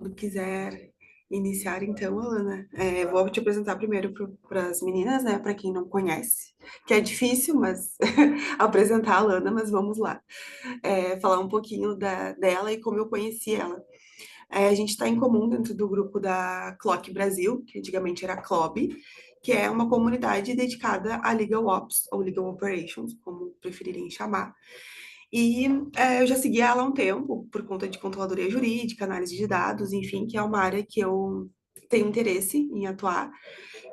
quando quiser iniciar, então, Alana, vou te apresentar primeiro para as meninas, né? Para quem não conhece, que é difícil, mas apresentar a Alana, mas vamos lá. Falar um pouquinho dela e como eu conheci ela. A gente está em comum dentro do grupo da Clock Brasil, que antigamente era CLOB, que é uma comunidade dedicada a Legal Ops, ou Legal Operations, como preferirem chamar. E eu já segui ela há um tempo, por conta de controladoria jurídica, análise de dados, enfim, que é uma área que eu tenho interesse em atuar.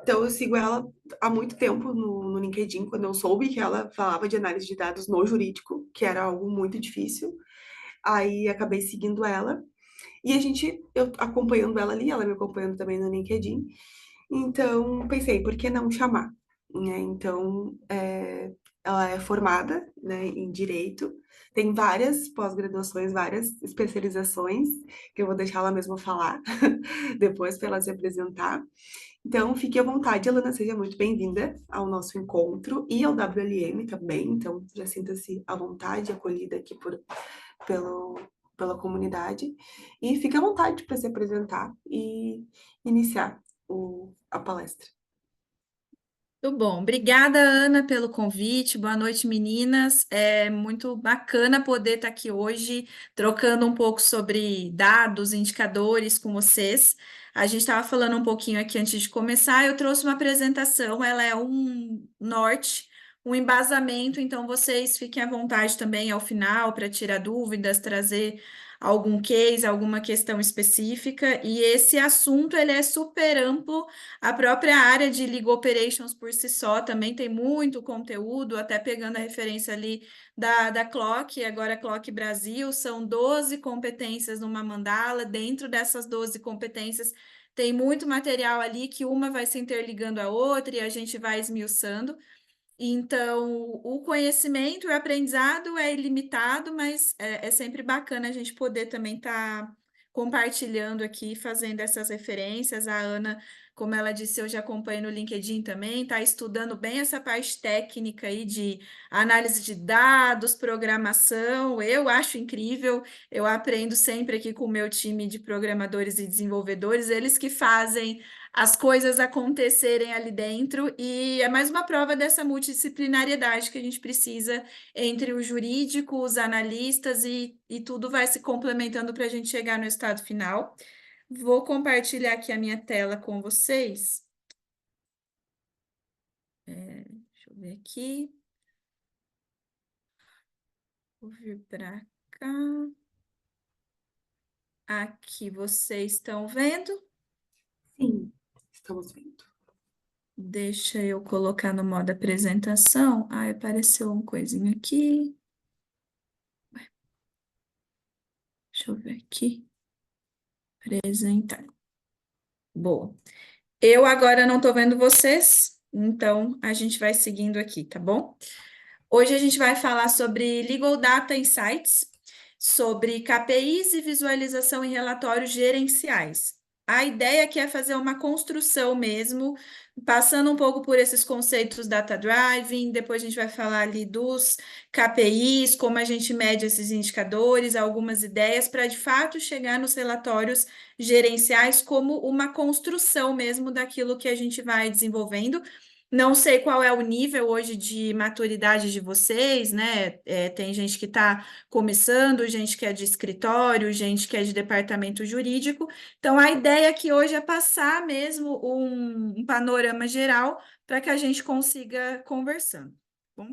Então, eu sigo ela há muito tempo no LinkedIn, quando eu soube que ela falava de análise de dados no jurídico, que era algo muito difícil. Aí, acabei seguindo ela. E eu acompanhando ela ali, ela me acompanhando também no LinkedIn. Então, pensei, por que não chamar? Né? Então, ela é formada, né, em Direito, tem várias pós-graduações, várias especializações, que eu vou deixar ela mesma falar depois para ela se apresentar. Então, fique à vontade, Alana, seja muito bem-vinda ao nosso encontro e ao WLM também. Então, já sinta-se à vontade, acolhida aqui pelo, pela comunidade. E fique à vontade para se apresentar e iniciar a palestra. Muito bom. Obrigada, Ana, pelo convite. Boa noite, meninas. É muito bacana poder estar aqui hoje trocando um pouco sobre dados, indicadores com vocês. A gente estava falando um pouquinho aqui antes de começar. Eu trouxe uma apresentação, ela é um norte, um embasamento, então vocês fiquem à vontade também ao final para tirar dúvidas, trazer algum case, alguma questão específica. E esse assunto ele é super amplo. A própria área de Legal Operations por si só também tem muito conteúdo, até pegando a referência ali da Clock, agora Clock Brasil, são 12 competências numa mandala. Dentro dessas 12 competências tem muito material ali que uma vai se interligando à outra e a gente vai esmiuçando. Então, o conhecimento e o aprendizado é ilimitado, mas é sempre bacana a gente poder também estar compartilhando aqui, fazendo essas referências. A Ana, como ela disse, eu já acompanho no LinkedIn também, está estudando bem essa parte técnica aí de análise de dados, programação. Eu acho incrível, eu aprendo sempre aqui com o meu time de programadores e desenvolvedores, eles que fazem as coisas acontecerem ali dentro, e é mais uma prova dessa multidisciplinariedade que a gente precisa entre o jurídico, os analistas e tudo vai se complementando para a gente chegar no estado final. Vou compartilhar aqui a minha tela com vocês. Deixa eu ver aqui. Vou vir para cá. Aqui vocês estão vendo? Sim, estamos vendo. Deixa eu colocar no modo apresentação. Ah, apareceu uma coisinha aqui. Deixa eu ver aqui. Apresentar. Boa. Eu agora não estou vendo vocês, então a gente vai seguindo aqui, tá bom? Hoje a gente vai falar sobre Legal Data Insights, sobre KPIs e visualização em relatórios gerenciais. A ideia aqui é fazer uma construção mesmo, passando um pouco por esses conceitos data driving, depois a gente vai falar ali dos KPIs, como a gente mede esses indicadores, algumas ideias para de fato chegar nos relatórios gerenciais como uma construção mesmo daquilo que a gente vai desenvolvendo. Não sei qual é o nível hoje de maturidade de vocês, né? Tem gente que está começando, gente que é de escritório, gente que é de departamento jurídico. Então, a ideia aqui hoje é passar mesmo um panorama geral para que a gente consiga conversando. Tá bom?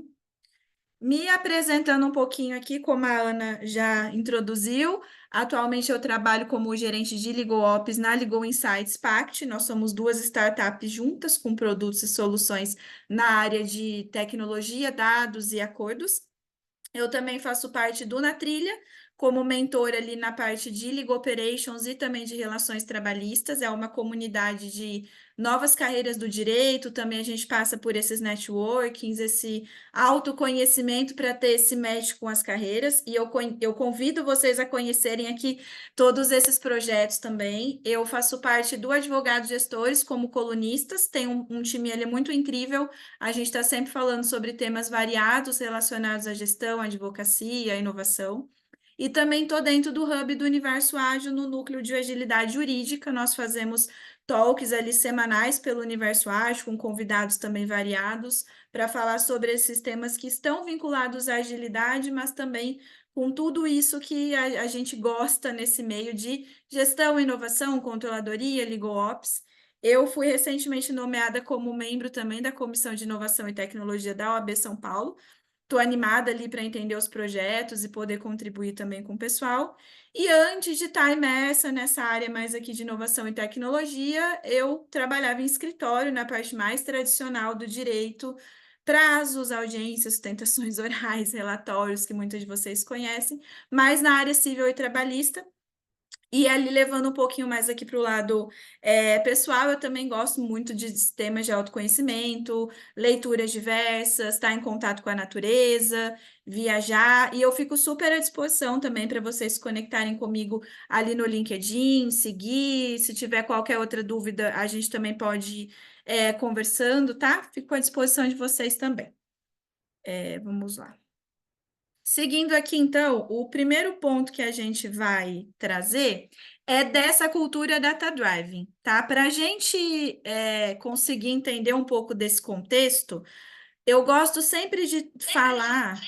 Me apresentando um pouquinho aqui, como a Ana já introduziu, atualmente eu trabalho como gerente de Legal Ops na Legal Insights Pact. Nós somos duas startups juntas com produtos e soluções na área de tecnologia, dados e acordos. Eu também faço parte do Na Trilha, como mentora ali na parte de Legal Operations e também de relações trabalhistas. É uma comunidade de novas carreiras do direito, também a gente passa por esses networkings, esse autoconhecimento para ter esse match com as carreiras. E eu convido vocês a conhecerem aqui todos esses projetos também. Eu faço parte do Advogados Gestores como colunistas, tem um time ali muito incrível. A gente está sempre falando sobre temas variados relacionados à gestão, à advocacia, à inovação. e também estou dentro do Hub do Universo Ágil no núcleo de agilidade jurídica. Nós fazemos talks ali semanais pelo Universo Ágil, com convidados também variados, para falar sobre esses temas que estão vinculados à agilidade, mas também com tudo isso que a gente gosta nesse meio de gestão, inovação, controladoria, legal ops. Eu fui recentemente nomeada como membro também da Comissão de Inovação e Tecnologia da OAB São Paulo. Estou animada ali para entender os projetos e poder contribuir também com o pessoal. E antes de estar imersa nessa área mais aqui de inovação e tecnologia, eu trabalhava em escritório na parte mais tradicional do direito, prazos, audiências, sustentações orais, relatórios que muitos de vocês conhecem, mas na área civil e trabalhista. E ali, levando um pouquinho mais aqui para o lado pessoal, eu também gosto muito de sistemas de autoconhecimento, leituras diversas, estar em contato com a natureza, viajar, e eu fico super à disposição também para vocês se conectarem comigo ali no LinkedIn, seguir, se tiver qualquer outra dúvida, a gente também pode ir conversando, tá? Fico à disposição de vocês também. Vamos lá. Seguindo aqui, então, o primeiro ponto que a gente vai trazer é dessa cultura data-driving, tá? Para a gente conseguir entender um pouco desse contexto, eu gosto sempre de falar.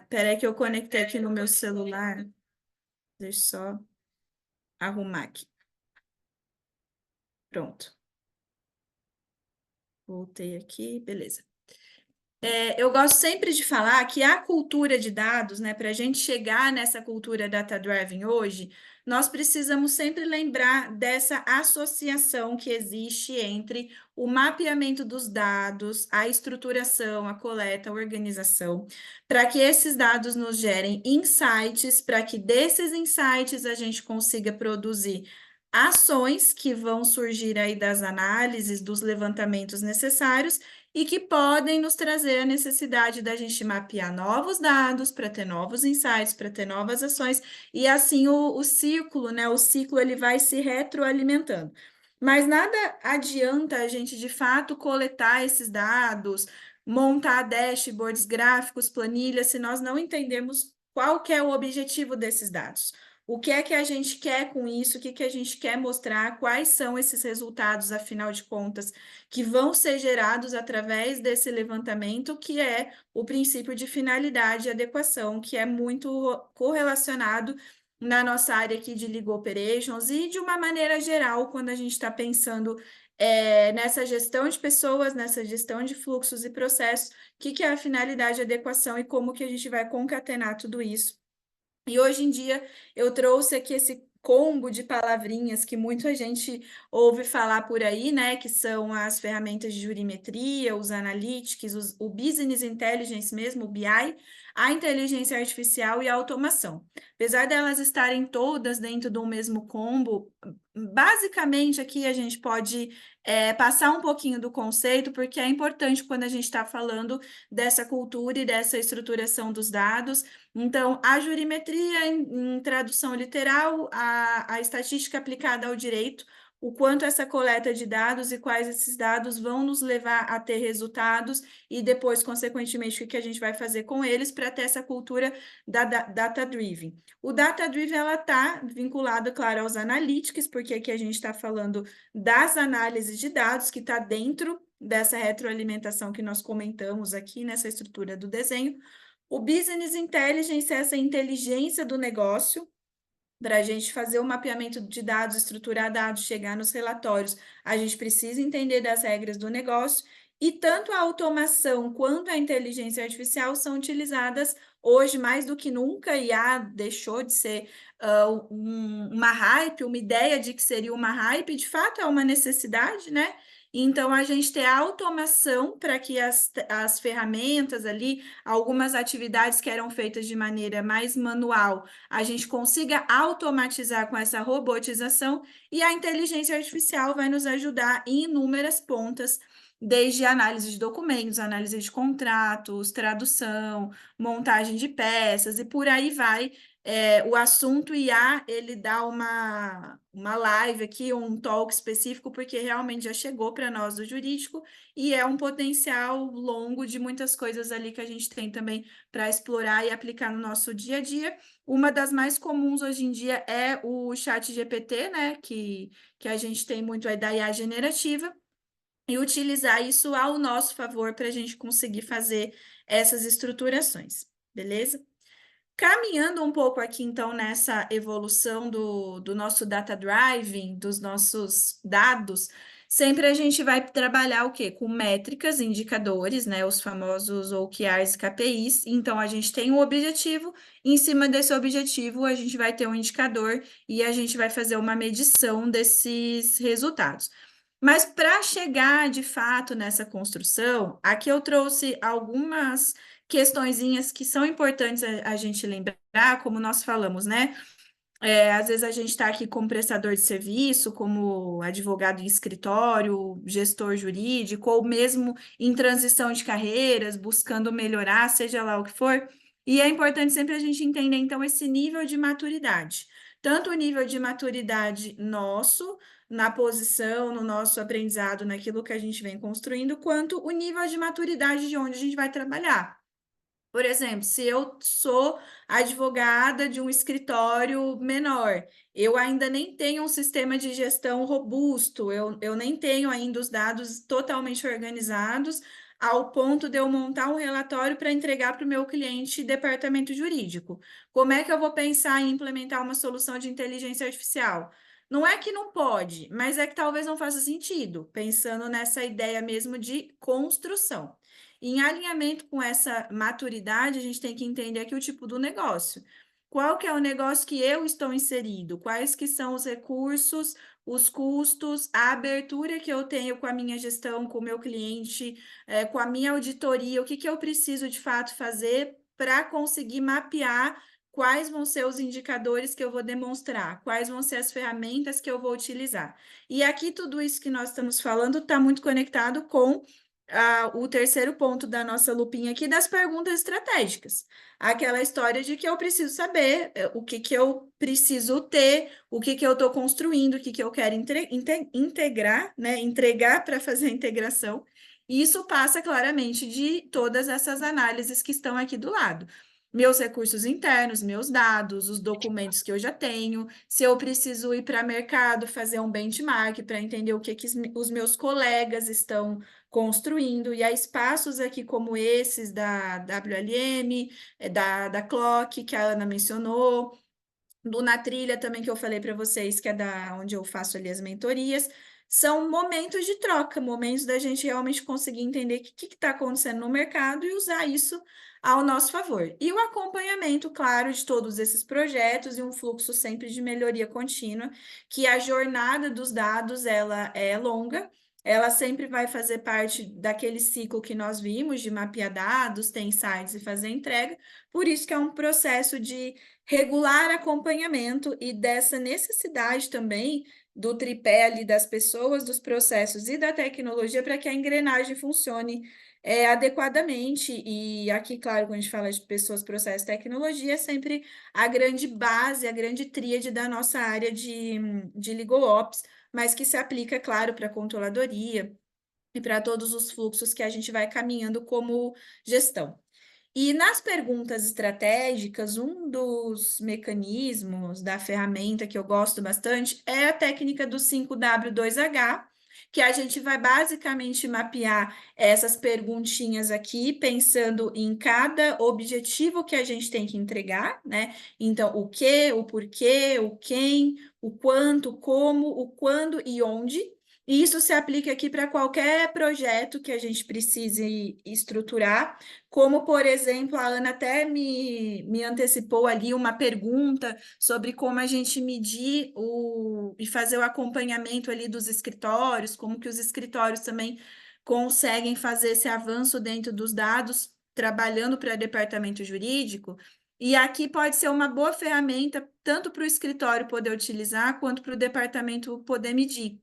Peraí que eu conectei aqui no meu celular. Deixa eu só arrumar aqui. Pronto. Voltei aqui, beleza. Eu gosto sempre de falar que a cultura de dados, né, para a gente chegar nessa cultura data-driven hoje, nós precisamos sempre lembrar dessa associação que existe entre o mapeamento dos dados, a estruturação, a coleta, a organização, para que esses dados nos gerem insights, para que desses insights a gente consiga produzir ações que vão surgir aí das análises, dos levantamentos necessários e que podem nos trazer a necessidade da gente mapear novos dados para ter novos insights, para ter novas ações, e assim o círculo, né? O ciclo ele vai se retroalimentando. Mas nada adianta a gente de fato coletar esses dados, montar dashboards, gráficos, planilhas, se nós não entendermos qual que é o objetivo desses dados. O que é que a gente quer com isso? O que que a gente quer mostrar? Quais são esses resultados, afinal de contas, que vão ser gerados através desse levantamento, que é o princípio de finalidade e adequação, que é muito correlacionado na nossa área aqui de Legal Operations e de uma maneira geral, quando a gente está pensando nessa gestão de pessoas, nessa gestão de fluxos e processos, o que é a finalidade e adequação e como que a gente vai concatenar tudo isso. E hoje em dia eu trouxe aqui esse combo de palavrinhas que muita gente ouve falar por aí, né? Que são as ferramentas de jurimetria, os analytics, o business intelligence mesmo, o BI, a inteligência artificial e a automação. Apesar delas estarem todas dentro do mesmo combo, basicamente aqui a gente pode passar um pouquinho do conceito, porque é importante quando a gente está falando dessa cultura e dessa estruturação dos dados. Então, a jurimetria, em tradução literal, a estatística aplicada ao direito, o quanto essa coleta de dados e quais esses dados vão nos levar a ter resultados e depois, consequentemente, o que a gente vai fazer com eles para ter essa cultura da data-driven. O data-driven, ela está vinculada, claro, aos analytics, porque aqui a gente está falando das análises de dados, que está dentro dessa retroalimentação que nós comentamos aqui nessa estrutura do desenho. O Business Intelligence é essa inteligência do negócio, para a gente fazer o mapeamento de dados, estruturar dados, chegar nos relatórios, a gente precisa entender das regras do negócio, e tanto a automação quanto a inteligência artificial são utilizadas hoje mais do que nunca. IA deixou de ser uma hype, uma ideia de que seria uma hype, de fato é uma necessidade, né? Então, a gente ter automação para que as ferramentas ali, algumas atividades que eram feitas de maneira mais manual, a gente consiga automatizar com essa robotização, e a inteligência artificial vai nos ajudar em inúmeras pontas, desde análise de documentos, análise de contratos, tradução, montagem de peças e por aí vai, o assunto IA, ele dá uma live aqui, um talk específico, porque realmente já chegou para nós do jurídico e é um potencial longo de muitas coisas ali que a gente tem também para explorar e aplicar no nosso dia a dia. Uma das mais comuns hoje em dia é o chat GPT, né? Que a gente tem muito aí da IA generativa, e utilizar isso ao nosso favor para a gente conseguir fazer essas estruturações, beleza? Caminhando um pouco aqui, então, nessa evolução do nosso data driving, dos nossos dados, sempre a gente vai trabalhar o quê? Com métricas, indicadores, né? Os famosos OKRs e KPIs. Então, a gente tem um objetivo, e em cima desse objetivo, a gente vai ter um indicador e a gente vai fazer uma medição desses resultados. Mas para chegar de fato nessa construção, aqui eu trouxe algumas questõezinhas que são importantes a gente lembrar, como nós falamos, né? Às vezes a gente está aqui como prestador de serviço, como advogado em escritório, gestor jurídico, ou mesmo em transição de carreiras, buscando melhorar, seja lá o que for. E é importante sempre a gente entender, então, esse nível de maturidade. Tanto o nível de maturidade nosso, na posição, no nosso aprendizado, naquilo que a gente vem construindo, quanto o nível de maturidade de onde a gente vai trabalhar. Por exemplo, se eu sou advogada de um escritório menor, eu ainda nem tenho um sistema de gestão robusto, eu nem tenho ainda os dados totalmente organizados ao ponto de eu montar um relatório para entregar para o meu cliente departamento jurídico. Como é que eu vou pensar em implementar uma solução de inteligência artificial? Não é que não pode, mas é que talvez não faça sentido, pensando nessa ideia mesmo de construção. Em alinhamento com essa maturidade, a gente tem que entender aqui o tipo do negócio. Qual que é o negócio que eu estou inserido? Quais que são os recursos, os custos, a abertura que eu tenho com a minha gestão, com o meu cliente, com a minha auditoria, o que que eu preciso de fato fazer para conseguir mapear quais vão ser os indicadores que eu vou demonstrar, quais vão ser as ferramentas que eu vou utilizar. E aqui tudo isso que nós estamos falando está muito conectado com o terceiro ponto da nossa lupinha aqui das perguntas estratégicas. Aquela história de que eu preciso saber o que que eu preciso ter, o que que eu estou construindo, o que que eu quero integrar, né? Entregar para fazer a integração. E isso passa claramente de todas essas análises que estão aqui do lado. Meus recursos internos, meus dados, os documentos que eu já tenho, se eu preciso ir para mercado, fazer um benchmark para entender o que, que os meus colegas estão construindo, e há espaços aqui como esses da WLM, da Clock, que a Ana mencionou, do Na Trilha também, que eu falei para vocês, que é da onde eu faço ali as mentorias, são momentos de troca, momentos da gente realmente conseguir entender o que está acontecendo no mercado e usar isso ao nosso favor. E o acompanhamento, claro, de todos esses projetos e um fluxo sempre de melhoria contínua, que a jornada dos dados, ela é longa, ela sempre vai fazer parte daquele ciclo que nós vimos de mapear dados, ter insights e fazer entrega, por isso que é um processo de regular acompanhamento e dessa necessidade também do tripé ali das pessoas, dos processos e da tecnologia para que a engrenagem funcione adequadamente. E aqui, claro, quando a gente fala de pessoas, processos, tecnologia, é sempre a grande base, a grande tríade da nossa área de Legal Ops, mas que se aplica, claro, para a controladoria e para todos os fluxos que a gente vai caminhando como gestão. E nas perguntas estratégicas, um dos mecanismos da ferramenta que eu gosto bastante é a técnica do 5W2H, que a gente vai basicamente mapear essas perguntinhas aqui, pensando em cada objetivo que a gente tem que entregar, né? Então, o que, o porquê, o quem, o quanto, como, o quando e onde. E isso se aplica aqui para qualquer projeto que a gente precise estruturar, como, por exemplo, a Ana até me antecipou ali uma pergunta sobre como a gente medir e fazer o acompanhamento ali dos escritórios, como que os escritórios também conseguem fazer esse avanço dentro dos dados, trabalhando para departamento jurídico. E aqui pode ser uma boa ferramenta, tanto para o escritório poder utilizar, quanto para o departamento poder medir.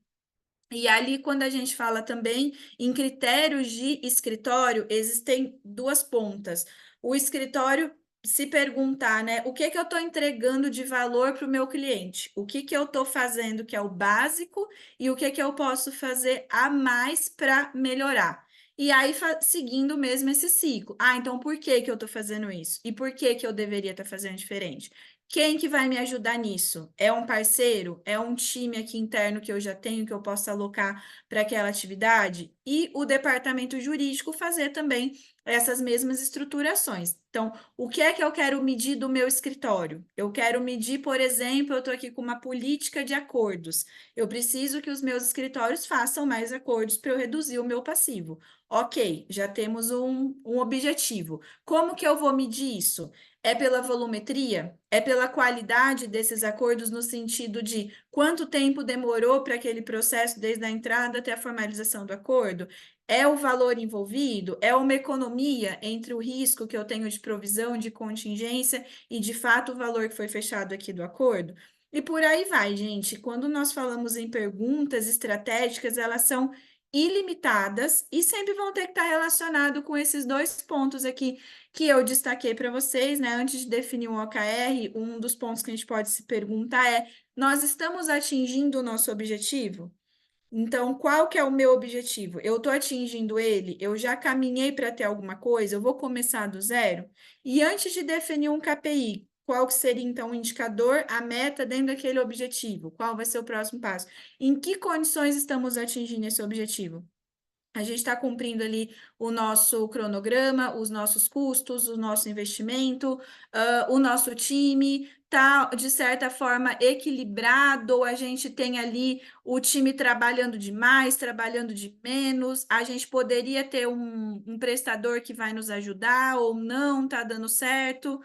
E ali, quando a gente fala também em critérios de escritório, existem duas pontas. O escritório se perguntar, né, o que que eu estou entregando de valor para o meu cliente? O que que eu estou fazendo que é o básico e o que que eu posso fazer a mais para melhorar? E aí, seguindo mesmo esse ciclo. Ah, então por que que eu estou fazendo isso? E por que que eu deveria estar fazendo diferente? Quem que vai me ajudar nisso? É um parceiro? É um time aqui interno que eu já tenho que eu possa alocar para aquela atividade? E o departamento jurídico fazer também essas mesmas estruturações. Então, o que é que eu quero medir do meu escritório? Eu quero medir, por exemplo, eu estou aqui com uma política de acordos. Eu preciso que os meus escritórios façam mais acordos para eu reduzir o meu passivo. Ok, já temos um objetivo. Como que eu vou medir isso? É pela volumetria? É pela qualidade desses acordos no sentido de quanto tempo demorou para aquele processo desde a entrada até a formalização do acordo? É o valor envolvido? É uma economia entre o risco que eu tenho de provisão, de contingência e, de fato, o valor que foi fechado aqui do acordo? E por aí vai, gente. Quando nós falamos em perguntas estratégicas, elas são ilimitadas e sempre vão ter que estar relacionado com esses dois pontos aqui que eu destaquei para vocês, né? Antes de definir um OKR, um dos pontos que a gente pode se perguntar é: nós estamos atingindo o nosso objetivo? Então, qual que é o meu objetivo? Eu estou atingindo ele? Eu já caminhei para ter alguma coisa? Eu vou começar do zero? E antes de definir um KPI, qual que seria então o indicador, a meta dentro daquele objetivo? Qual vai ser o próximo passo? Em que condições estamos atingindo esse objetivo? A gente está cumprindo ali o nosso cronograma, os nossos custos, o nosso investimento, o nosso time está, de certa forma, equilibrado, ou a gente tem ali o time trabalhando demais, trabalhando de menos, a gente poderia ter um prestador que vai nos ajudar ou não, está dando certo,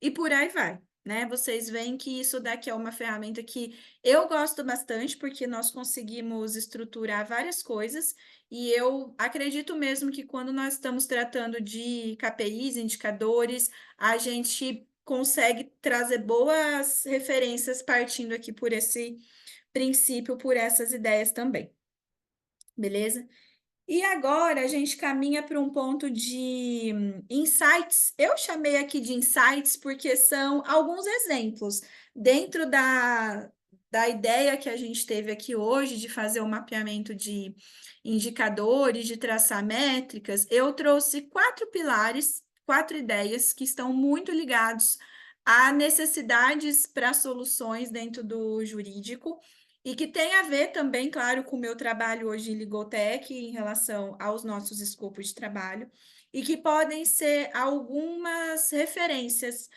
e por aí vai. Né? Vocês veem que isso daqui é uma ferramenta que eu gosto bastante, porque nós conseguimos estruturar várias coisas e eu acredito mesmo que quando nós estamos tratando de KPIs, indicadores, a gente consegue trazer boas referências partindo aqui por esse princípio, por essas ideias também. Beleza? E agora a gente caminha para um ponto de insights. Eu chamei aqui de insights porque são alguns exemplos dentro da ideia que a gente teve aqui hoje de fazer um mapeamento de indicadores, de traçar métricas. Eu trouxe 4 pilares, 4 ideias que estão muito ligados a necessidades para soluções dentro do jurídico. E que tem a ver também, claro, com o meu trabalho hoje em Ligotech em relação aos nossos escopos de trabalho, e que podem ser algumas referências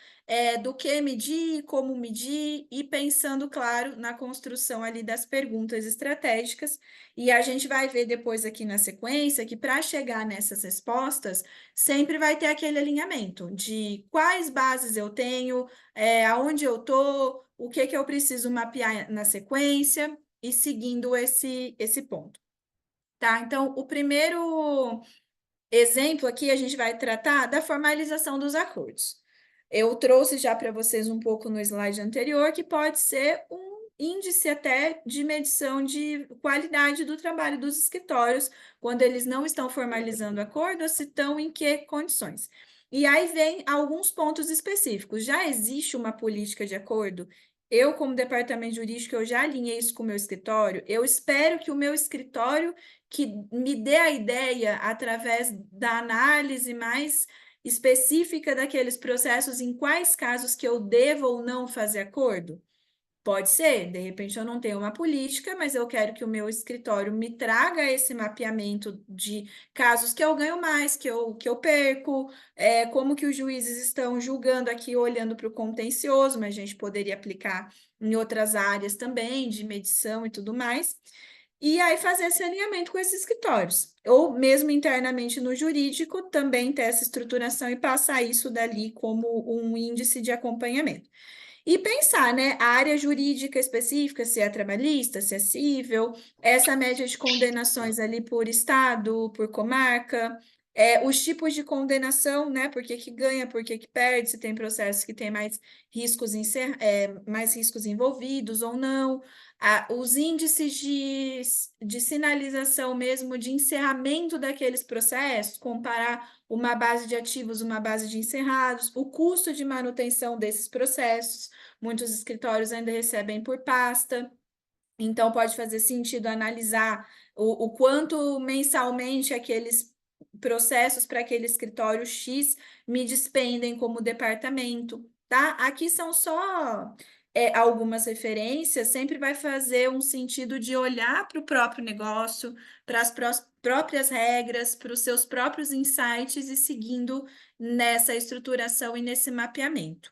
do que medir, como medir, e pensando, claro, na construção ali das perguntas estratégicas. E a gente vai ver depois aqui na sequência que para chegar nessas respostas, sempre vai ter aquele alinhamento de quais bases eu tenho, aonde eu estou, o que que eu preciso mapear na sequência e seguindo esse ponto. Tá? Então, o primeiro exemplo aqui a gente vai tratar da formalização dos acordos. Eu trouxe já para vocês um pouco no slide anterior que pode ser um índice até de medição de qualidade do trabalho dos escritórios, quando eles não estão formalizando acordo, ou se estão em que condições. E aí vem alguns pontos específicos. Já existe uma política de acordo? Eu, como departamento jurídico, eu já alinhei isso com o meu escritório. Eu espero que o meu escritório que me dê a ideia, através da análise mais específica daqueles processos, em quais casos que eu devo ou não fazer acordo? Pode ser, de repente eu não tenho uma política, mas eu quero que o meu escritório me traga esse mapeamento de casos que eu ganho mais, que eu perco, como que os juízes estão julgando aqui, olhando para o contencioso, mas a gente poderia aplicar em outras áreas também, de medição e tudo mais. E aí fazer esse alinhamento com esses escritórios. Ou mesmo internamente no jurídico, também ter essa estruturação e passar isso dali como um índice de acompanhamento. E pensar, né, a área jurídica específica, se é trabalhista, se é cível, essa média de condenações ali por estado, por comarca, Os tipos de condenação, né? Por que que ganha, por que que perde, se tem processos que têm mais riscos, mais riscos envolvidos ou não. Os índices de sinalização mesmo, de encerramento daqueles processos, comparar uma base de ativos, uma base de encerrados, o custo de manutenção desses processos. Muitos escritórios ainda recebem por pasta. Então, pode fazer sentido analisar o quanto mensalmente aqueles processos para aquele escritório X me despendem como departamento, tá? Aqui são só algumas referências, sempre vai fazer um sentido de olhar para o próprio negócio, para as próprias regras, para os seus próprios insights e seguindo nessa estruturação e nesse mapeamento.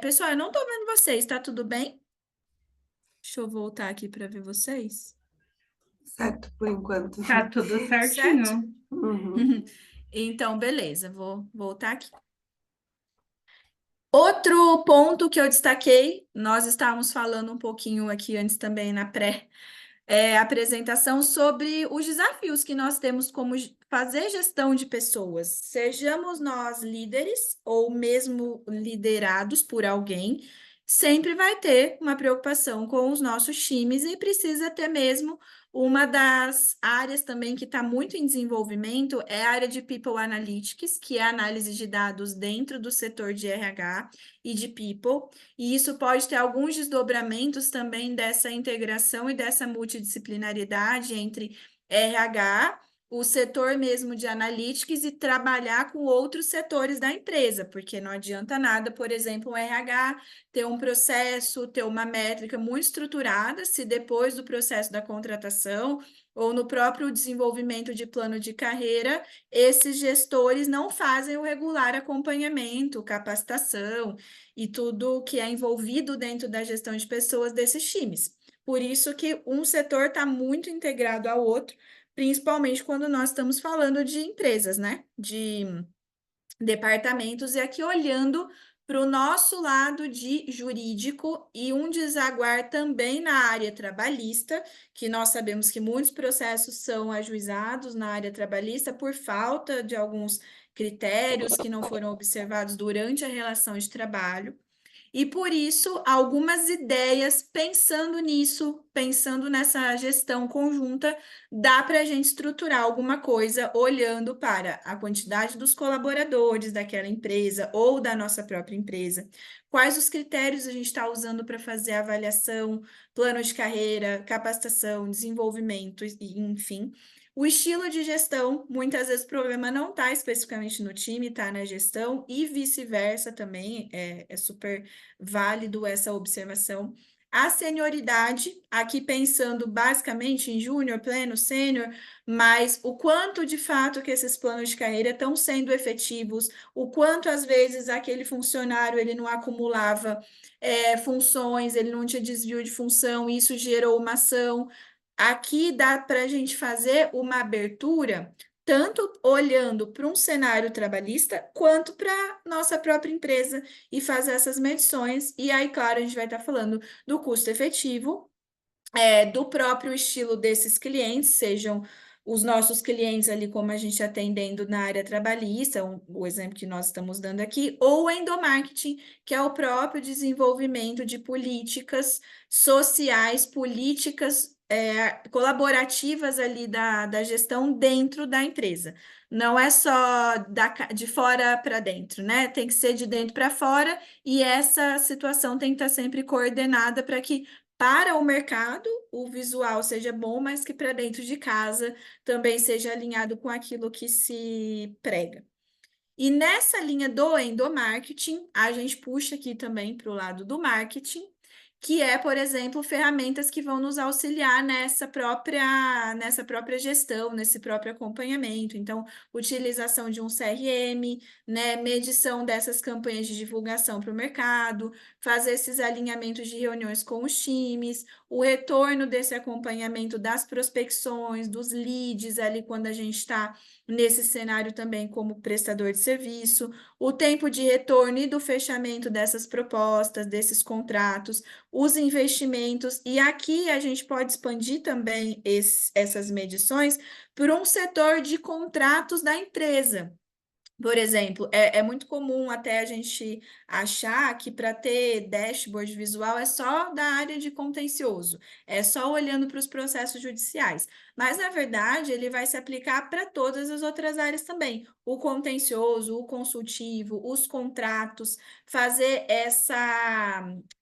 Pessoal, eu não estou vendo vocês, tá tudo bem? Deixa eu voltar aqui para ver vocês. Certo, por enquanto. Tá tudo Certo? certinho. Uhum. Então, beleza, vou voltar aqui. Outro ponto que eu destaquei, nós estávamos falando um pouquinho aqui antes também na apresentação sobre os desafios que nós temos como fazer gestão de pessoas, sejamos nós líderes ou mesmo liderados por alguém, sempre vai ter uma preocupação com os nossos times e precisa ter mesmo uma das áreas também que está muito em desenvolvimento é a área de People Analytics, que é a análise de dados dentro do setor de RH e de People. E isso pode ter alguns desdobramentos também dessa integração e dessa multidisciplinaridade entre RH, o setor mesmo de analytics e trabalhar com outros setores da empresa, porque não adianta nada, por exemplo, o RH ter um processo, ter uma métrica muito estruturada, se depois do processo da contratação ou no próprio desenvolvimento de plano de carreira, esses gestores não fazem o regular acompanhamento, capacitação, e tudo que é envolvido dentro da gestão de pessoas desses times. Por isso que um setor está muito integrado ao outro, principalmente quando nós estamos falando de empresas, né? De departamentos, e aqui olhando para o nosso lado de jurídico e um desaguar também na área trabalhista, que nós sabemos que muitos processos são ajuizados na área trabalhista por falta de alguns critérios que não foram observados durante a relação de trabalho. E por isso, algumas ideias pensando nisso, pensando nessa gestão conjunta, dá para a gente estruturar alguma coisa olhando para a quantidade dos colaboradores daquela empresa ou da nossa própria empresa. Quais os critérios a gente está usando para fazer a avaliação, plano de carreira, capacitação, desenvolvimento, enfim. O estilo de gestão, muitas vezes o problema não está especificamente no time, está na gestão e vice-versa também, é super válido essa observação. A senioridade, aqui pensando basicamente em júnior, pleno, sênior, mas o quanto de fato que esses planos de carreira estão sendo efetivos, o quanto às vezes aquele funcionário ele não acumulava funções, ele não tinha desvio de função, e isso gerou uma ação. Aqui dá para a gente fazer uma abertura tanto olhando para um cenário trabalhista quanto para nossa própria empresa e fazer essas medições. E aí, claro, a gente vai estar falando do custo efetivo, do próprio estilo desses clientes, sejam os nossos clientes ali, como a gente atendendo na área trabalhista, o exemplo que nós estamos dando aqui, ou o endomarketing, que é o próprio desenvolvimento de políticas sociais, políticas colaborativas ali da gestão dentro da empresa. Não é só de fora para dentro, né? Tem que ser de dentro para fora, e essa situação tem que estar sempre coordenada para que para o mercado o visual seja bom, mas que para dentro de casa também seja alinhado com aquilo que se prega. E nessa linha do endomarketing, a gente puxa aqui também para o lado do marketing, que é, por exemplo, ferramentas que vão nos auxiliar nessa própria gestão, nesse próprio acompanhamento. Então, utilização de um CRM, né, medição dessas campanhas de divulgação para o mercado, fazer esses alinhamentos de reuniões com os times, o retorno desse acompanhamento das prospecções, dos leads ali quando a gente está nesse cenário também como prestador de serviço, o tempo de retorno e do fechamento dessas propostas, desses contratos, os investimentos, e aqui a gente pode expandir também essas medições para um setor de contratos da empresa. Por exemplo, é muito comum até a gente achar que para ter dashboard visual é só da área de contencioso, é só olhando para os processos judiciais. Mas, na verdade, ele vai se aplicar para todas as outras áreas também. O contencioso, o consultivo, os contratos, fazer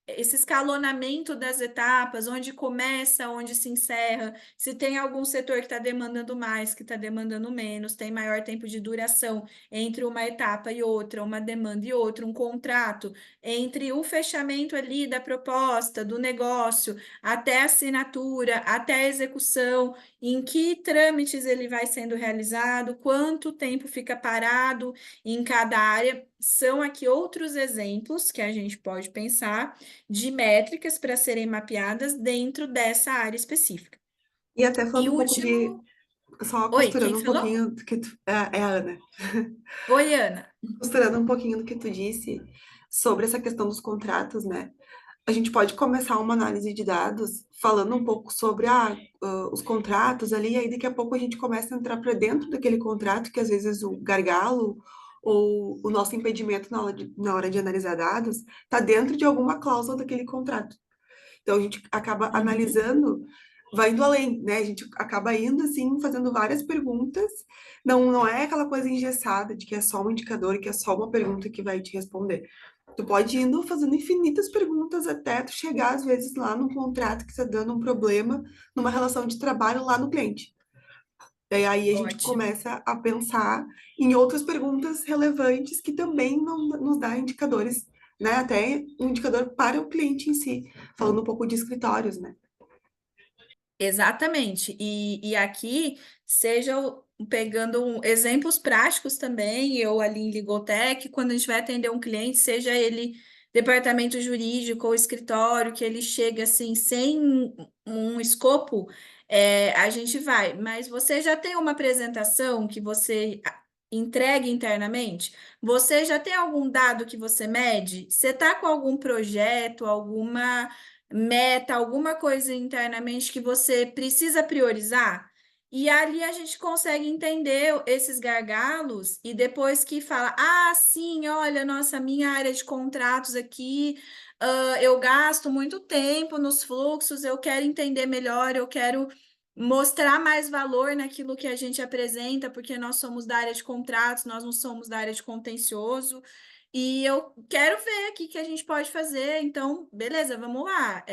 esse escalonamento das etapas, onde começa, onde se encerra, se tem algum setor que está demandando mais, que está demandando menos, tem maior tempo de duração entre uma etapa e outra, uma demanda e outra, um contrato, entre o fechamento ali da proposta, do negócio, até a assinatura, até a execução, em que trâmites ele vai sendo realizado, quanto tempo fica parado em cada área. São aqui outros exemplos que a gente pode pensar de métricas para serem mapeadas dentro dessa área específica. E até E falando um o pouco de, último. só Oi, quem costurando um falou? pouquinho do que tu, é a Ana. Oi, Ana. Costurando um pouquinho do que tu disse sobre essa questão dos contratos, né? A gente pode começar uma análise de dados falando um pouco sobre os contratos ali, e aí daqui a pouco a gente começa a entrar para dentro daquele contrato, que às vezes o gargalo ou o nosso impedimento na hora de analisar dados está dentro de alguma cláusula daquele contrato. Então a gente acaba Uhum. analisando, vai indo além, né? A gente acaba indo assim, fazendo várias perguntas. Não é aquela coisa engessada de que é só um indicador e que é só uma pergunta que vai te responder. Tu pode ir indo fazendo infinitas perguntas até tu chegar, às vezes, lá num contrato que está dando um problema numa relação de trabalho lá no cliente. E aí a gente Ótimo. começa a pensar em outras perguntas relevantes que também nos dá indicadores, né? Até um indicador para o cliente em si, falando um pouco de escritórios, né? Exatamente. E aqui, seja pegando exemplos práticos também, eu ali em Ligotech, quando a gente vai atender um cliente, seja ele departamento jurídico ou escritório, que ele chega assim, sem um escopo, a gente vai. Mas você já tem uma apresentação que você entregue internamente? Você já tem algum dado que você mede? Você está com algum projeto, alguma meta, alguma coisa internamente que você precisa priorizar? E ali a gente consegue entender esses gargalos e depois que fala, ah, sim, olha, nossa, minha área de contratos aqui, eu gasto muito tempo nos fluxos, eu quero entender melhor, eu quero mostrar mais valor naquilo que a gente apresenta, porque nós somos da área de contratos, nós não somos da área de contencioso. E eu quero ver aqui o que a gente pode fazer. Então, beleza, vamos lá.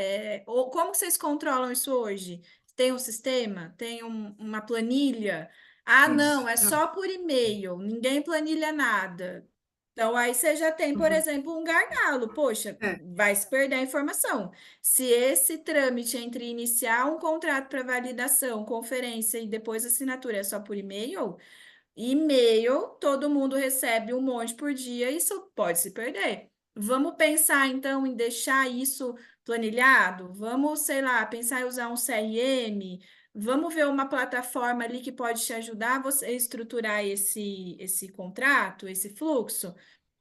Como que vocês controlam isso hoje? Tem um sistema? Tem uma planilha? Ah, não, Isso. é só por e-mail, ninguém planilha nada. Então, aí você já tem, por Uhum. exemplo, um gargalo. Poxa, É, vai se perder a informação. Se esse trâmite entre iniciar um contrato para validação, conferência e depois assinatura é só por e-mail, e-mail, todo mundo recebe um monte por dia, isso pode se perder. Vamos pensar então em deixar isso planilhado? Vamos, sei lá, pensar em usar um CRM? Vamos ver uma plataforma ali que pode te ajudar a você estruturar esse contrato, esse fluxo?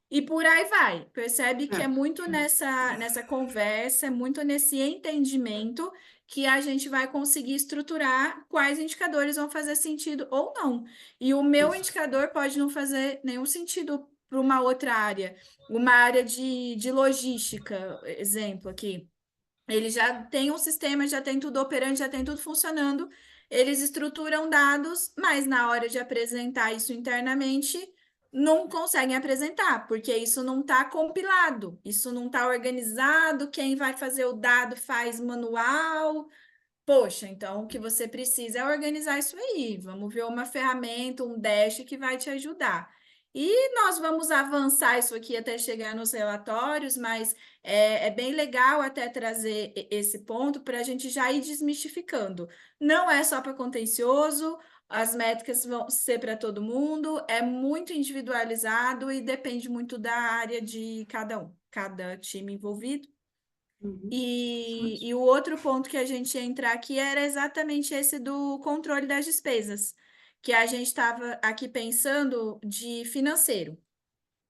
E por aí vai. Percebe que é é, muito nessa conversa, é muito nesse entendimento que a gente vai conseguir estruturar quais indicadores vão fazer sentido ou não. E o meu isso. indicador pode não fazer nenhum sentido para uma outra área. Uma área de logística, exemplo aqui. Ele já tem um sistema, já tem tudo operando, já tem tudo funcionando. Eles estruturam dados, mas na hora de apresentar isso internamente, não conseguem apresentar, porque isso não está compilado, isso não está organizado. Quem vai fazer o dado faz manual. Poxa, então o que você precisa é organizar isso aí. Vamos ver uma ferramenta, um dash que vai te ajudar. E nós vamos avançar isso aqui até chegar nos relatórios, mas é bem legal até trazer esse ponto para a gente já ir desmistificando. Não é só para contencioso, as métricas vão ser para todo mundo, é muito individualizado e depende muito da área de cada um, cada time envolvido. Uhum. E o outro ponto que a gente ia entrar aqui era exatamente esse do controle das despesas, que a gente estava aqui pensando de financeiro.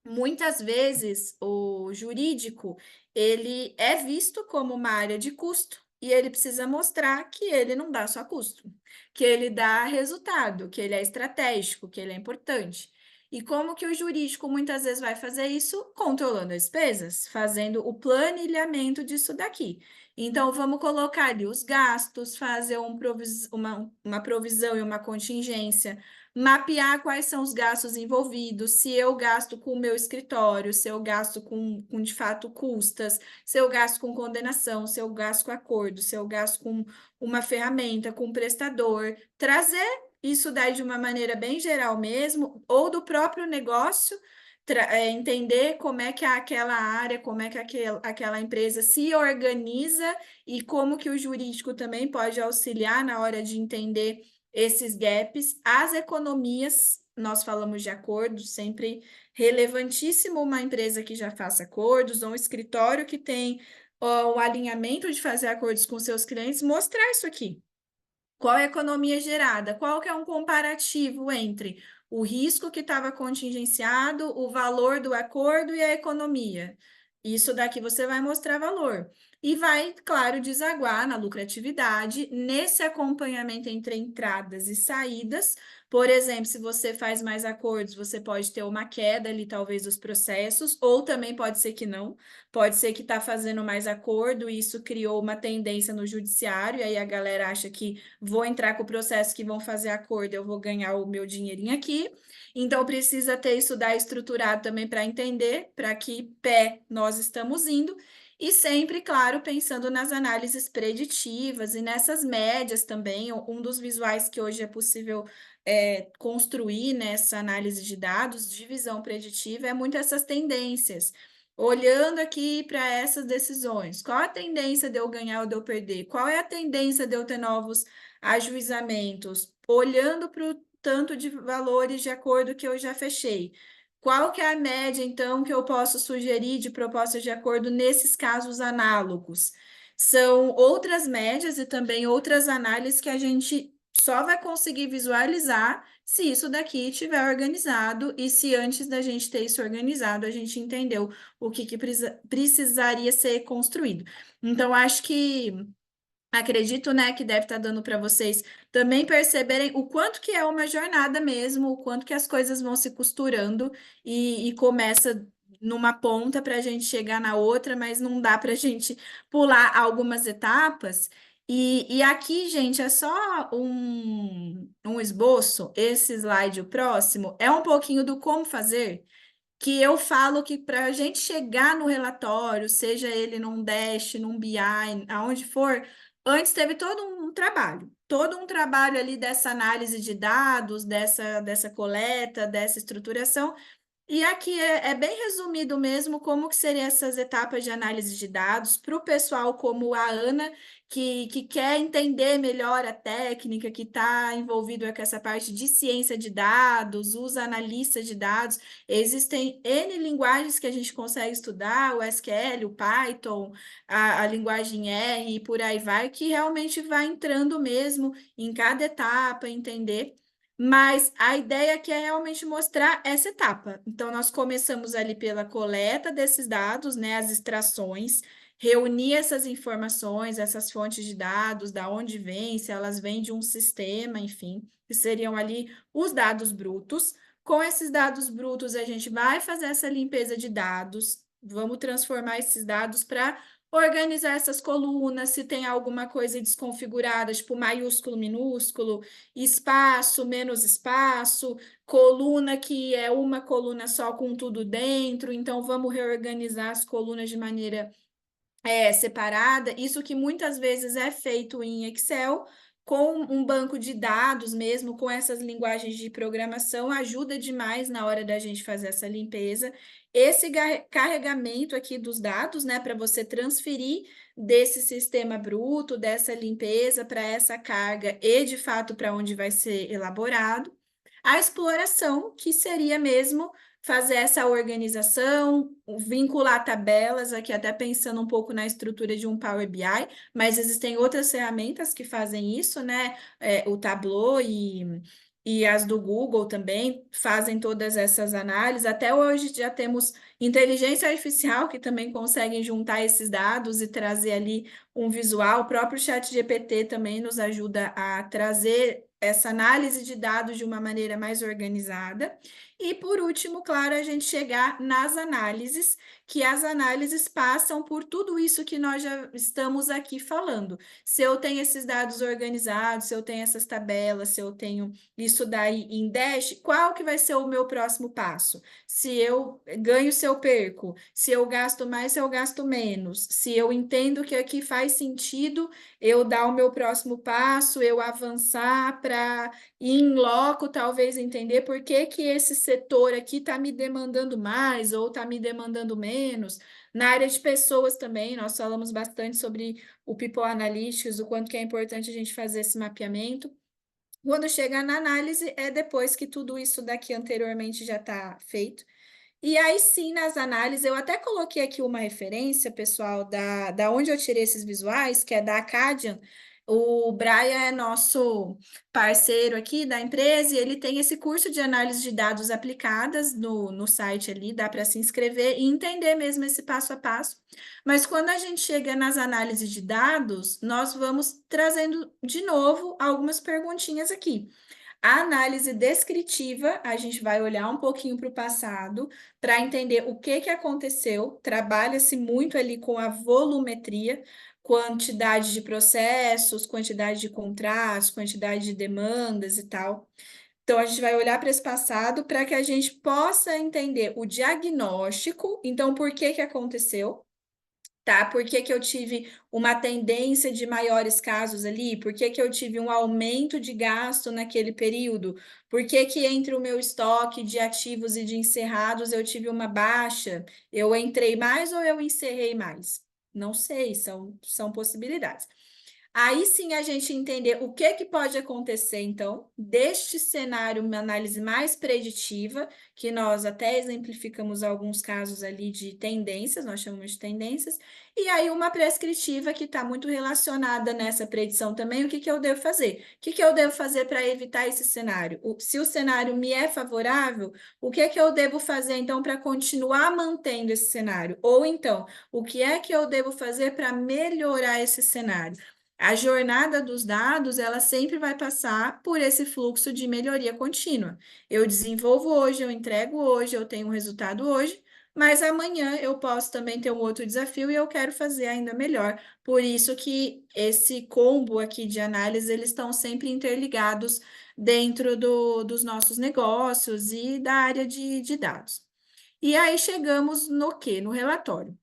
muitas vezes o jurídico ele é visto como uma área de custo e ele precisa mostrar que ele não dá só custo, que ele dá resultado, que ele é estratégico, que ele é importante. E como que o jurídico muitas vezes vai fazer isso? Controlando as despesas, fazendo o planilhamento disso daqui. Então, vamos colocar ali os gastos, fazer uma provisão e uma contingência, mapear quais são os gastos envolvidos, se eu gasto com o meu escritório, se eu gasto com de fato custas, se eu gasto com condenação, se eu gasto com acordo, se eu gasto com uma ferramenta, com um prestador, trazer isso daí de uma maneira bem geral mesmo, ou do próprio negócio. Entender como é que aquela área, como é que aquela empresa se organiza e como que o jurídico também pode auxiliar na hora de entender esses gaps, as economias, nós falamos de acordos, sempre relevantíssimo uma empresa que já faça acordos, ou um escritório que tem o alinhamento de fazer acordos com seus clientes, mostrar isso aqui. Qual é a economia gerada? Qual que é um comparativo entre o risco que estava contingenciado, o valor do acordo e a economia? Isso daqui você vai mostrar valor. E vai, claro, desaguar na lucratividade, nesse acompanhamento entre entradas e saídas. Por exemplo, se você faz mais acordos, você pode ter uma queda ali, talvez, dos processos, ou também pode ser que não. Pode ser que está fazendo mais acordo e isso criou uma tendência no judiciário, e aí a galera acha que vou entrar com o processo que vão fazer acordo, eu vou ganhar o meu dinheirinho aqui. Então, precisa ter isso daí estruturado também para entender para que pé nós estamos indo. E sempre, claro, pensando nas análises preditivas e nessas médias também. Um dos visuais que hoje é possível construir nessa análise de dados, de visão preditiva, é muito essas tendências. Olhando aqui para essas decisões, qual a tendência de eu ganhar ou de eu perder? Qual é a tendência de eu ter novos ajuizamentos? Olhando para o tanto de valores de acordo que eu já fechei. Qual que é a média, então, que eu posso sugerir de propostas de acordo nesses casos análogos? São outras médias e também outras análises que a gente só vai conseguir visualizar se isso daqui estiver organizado e se antes da gente ter isso organizado, a gente entendeu o que precisaria ser construído. Então, acho que acredito, né, que deve estar dando para vocês também perceberem o quanto que é uma jornada mesmo, o quanto que as coisas vão se costurando e começa numa ponta para a gente chegar na outra, mas não dá para a gente pular algumas etapas. E aqui, gente, é só um esboço. Esse slide, o próximo, é um pouquinho do como fazer que eu falo que para a gente chegar no relatório, seja ele num Dash, num BI, aonde for, antes teve todo um trabalho ali dessa análise de dados, dessa coleta, dessa estruturação, e aqui é bem resumido mesmo como que seriam essas etapas de análise de dados para o pessoal como a Ana, que quer entender melhor a técnica, que está envolvido com essa parte de ciência de dados, usa analista de dados. Existem N linguagens que a gente consegue estudar, o SQL, o Python, a linguagem R e por aí vai, que realmente vai entrando mesmo em cada etapa, entender. Mas a ideia aqui é realmente mostrar essa etapa. Então, nós começamos ali pela coleta desses dados, né, as extrações, reunir essas informações, essas fontes de dados, da onde vêm, se elas vêm de um sistema, enfim, que seriam ali os dados brutos. Com esses dados brutos, a gente vai fazer essa limpeza de dados, vamos transformar esses dados para organizar essas colunas, se tem alguma coisa desconfigurada, tipo maiúsculo, minúsculo, espaço, menos espaço, coluna que é uma coluna só com tudo dentro, então vamos reorganizar as colunas de maneira separada. Isso que muitas vezes é feito em Excel, com um banco de dados mesmo, com essas linguagens de programação, ajuda demais na hora da gente fazer essa limpeza. Esse carregamento aqui dos dados, né, para você transferir desse sistema bruto, dessa limpeza para essa carga e, de fato, para onde vai ser elaborado. A exploração, que seria mesmo fazer essa organização, vincular tabelas, aqui até pensando um pouco na estrutura de um Power BI, mas existem outras ferramentas que fazem isso, né? O Tableau e as do Google também fazem todas essas análises. Até hoje já temos inteligência artificial que também conseguem juntar esses dados e trazer ali um visual. O próprio ChatGPT também nos ajuda a trazer essa análise de dados de uma maneira mais organizada. E por último, claro, a gente chegar nas análises, que as análises passam por tudo isso que nós já estamos aqui falando. Se eu tenho esses dados organizados, se eu tenho essas tabelas, se eu tenho isso daí em Dash, qual que vai ser o meu próximo passo? Se eu ganho, se eu perco, se eu gasto mais, se eu gasto menos, se eu entendo que aqui faz sentido eu dar o meu próximo passo, eu avançar para ir em loco, talvez entender por que que esse setor aqui está me demandando mais ou está me demandando menos. Na área de pessoas também, nós falamos bastante sobre o People Analytics, o quanto que é importante a gente fazer esse mapeamento. Quando chega na análise, é depois que tudo isso daqui anteriormente já está feito. E aí sim, nas análises, eu até coloquei aqui uma referência, pessoal, da onde eu tirei esses visuais, que é da Acadian. O Brian é nosso parceiro aqui da empresa e ele tem esse curso de análise de dados aplicadas no site ali, dá para se inscrever e entender mesmo esse passo a passo. Mas quando a gente chega nas análises de dados, nós vamos trazendo de novo algumas perguntinhas aqui. A análise descritiva, a gente vai olhar um pouquinho para o passado para entender o que que aconteceu. Trabalha-se muito ali com a volumetria, quantidade de processos, quantidade de contratos, quantidade de demandas e tal. Então, a gente vai olhar para esse passado para que a gente possa entender o diagnóstico. Então, por que que aconteceu? Tá? Por que que eu tive uma tendência de maiores casos ali? Por que que eu tive um aumento de gasto naquele período? Por que que entre o meu estoque de ativos e de encerrados eu tive uma baixa? Eu entrei mais ou eu encerrei mais? Não sei, são possibilidades. Aí sim a gente entender o que que pode acontecer, então, deste cenário, uma análise mais preditiva, que nós até exemplificamos alguns casos ali de tendências, nós chamamos de tendências, e aí uma prescritiva que está muito relacionada nessa predição também, o que que eu devo fazer? O que que eu devo fazer para evitar esse cenário? Se o cenário me é favorável, o que é que eu devo fazer, então, para continuar mantendo esse cenário? Ou então, o que é que eu devo fazer para melhorar esse cenário? A jornada dos dados, ela sempre vai passar por esse fluxo de melhoria contínua. Eu desenvolvo hoje, eu entrego hoje, eu tenho um resultado hoje, mas amanhã eu posso também ter um outro desafio e eu quero fazer ainda melhor. Por isso que esse combo aqui de análise, eles estão sempre interligados dentro dos nossos negócios e da área de dados. E aí chegamos no quê? No relatório.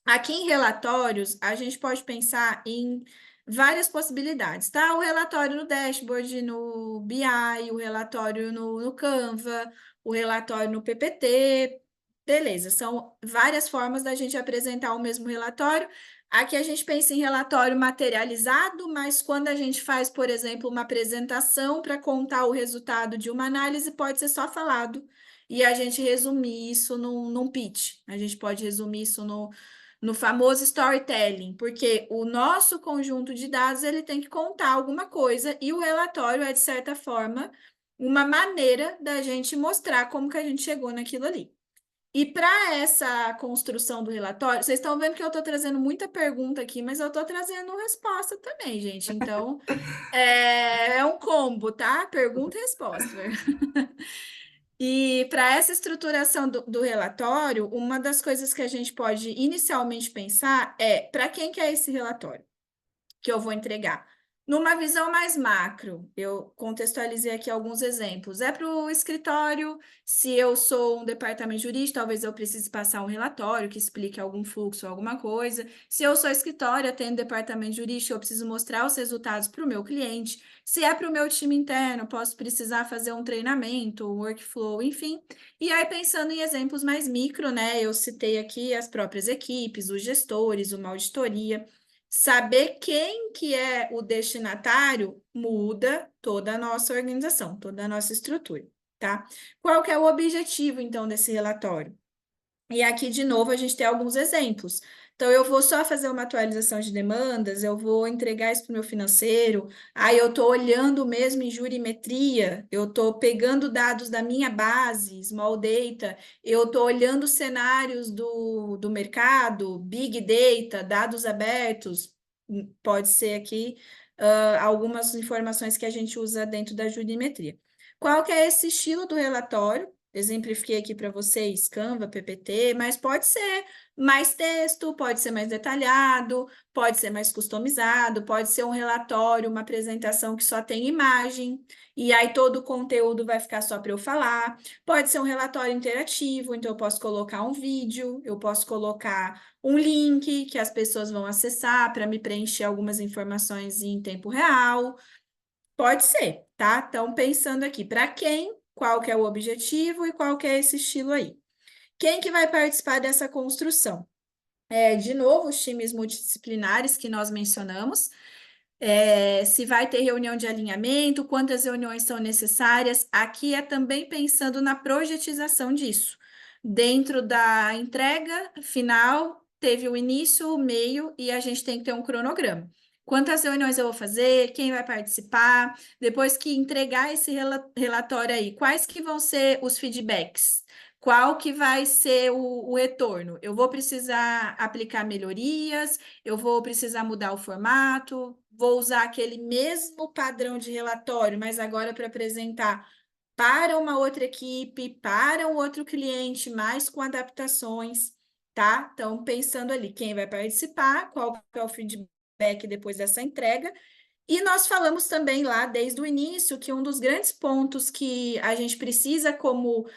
Aqui em relatórios, a gente pode pensar em várias possibilidades, tá? O relatório no dashboard, no BI, o relatório no Canva, o relatório no PPT, beleza, são várias formas da gente apresentar o mesmo relatório. Aqui a gente pensa em relatório materializado, mas quando a gente faz, por exemplo, uma apresentação para contar o resultado de uma análise, pode ser só falado e a gente resumir isso num pitch. A gente pode resumir isso no famoso storytelling, porque o nosso conjunto de dados ele tem que contar alguma coisa e o relatório é, de certa forma, uma maneira da gente mostrar como que a gente chegou naquilo ali. E para essa construção do relatório, vocês estão vendo que eu estou trazendo muita pergunta aqui, mas eu estou trazendo resposta também, gente. Então, é um combo, tá? Pergunta e resposta. E para essa estruturação do relatório, uma das coisas que a gente pode inicialmente pensar é para quem que é esse relatório que eu vou entregar. Numa visão mais macro, eu contextualizei aqui alguns exemplos. É para o escritório, se eu sou um departamento jurídico, talvez eu precise passar um relatório que explique algum fluxo, alguma coisa. Se eu sou escritório, atendo departamento jurídico, eu preciso mostrar os resultados para o meu cliente. Se é para o meu time interno, posso precisar fazer um treinamento, um workflow, enfim. E aí, pensando em exemplos mais micro, né? Eu citei aqui as próprias equipes, os gestores, uma auditoria. Saber quem que é o destinatário muda toda a nossa organização, toda a nossa estrutura, tá? Qual que é o objetivo, então, desse relatório? E aqui, de novo, a gente tem alguns exemplos. Então, eu vou só fazer uma atualização de demandas, eu vou entregar isso para o meu financeiro, aí eu estou olhando mesmo em jurimetria, eu estou pegando dados da minha base, small data, eu estou olhando cenários do mercado, big data, dados abertos, pode ser aqui algumas informações que a gente usa dentro da jurimetria. Qual que é esse estilo do relatório? Exemplifiquei aqui para vocês, Canva, PPT, mas pode ser mais texto, pode ser mais detalhado, pode ser mais customizado, pode ser um relatório, uma apresentação que só tem imagem, e aí todo o conteúdo vai ficar só para eu falar. Pode ser um relatório interativo, então eu posso colocar um vídeo, eu posso colocar um link que as pessoas vão acessar para me preencher algumas informações em tempo real. Pode ser, tá? Então, pensando aqui, para quem, qual que é o objetivo e qual que é esse estilo aí. Quem que vai participar dessa construção? De novo, os times multidisciplinares que nós mencionamos, se vai ter reunião de alinhamento, quantas reuniões são necessárias. Aqui é também pensando na projetização disso. Dentro da entrega final, teve o início, o meio, e a gente tem que ter um cronograma. Quantas reuniões eu vou fazer, quem vai participar, depois que entregar esse relatório aí, quais que vão ser os feedbacks? Qual que vai ser o retorno? Eu vou precisar aplicar melhorias, eu vou precisar mudar o formato, vou usar aquele mesmo padrão de relatório, mas agora para apresentar para uma outra equipe, para um outro cliente, mais com adaptações, tá? Então, pensando ali, quem vai participar, qual que é o feedback depois dessa entrega. E nós falamos também lá, desde o início, que um dos grandes pontos que a gente precisa como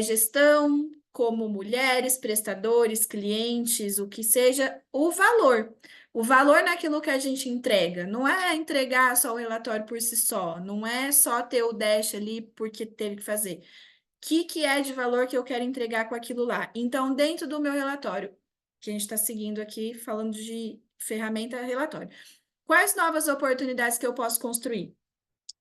gestão, como mulheres, prestadores, clientes, o que seja, o valor. O valor naquilo que a gente entrega. Não é entregar só o relatório por si só, não é só ter o dash ali porque teve que fazer. O que é de valor que eu quero entregar com aquilo lá? Então, dentro do meu relatório, que a gente está seguindo aqui, falando de ferramenta relatório. Quais novas oportunidades que eu posso construir?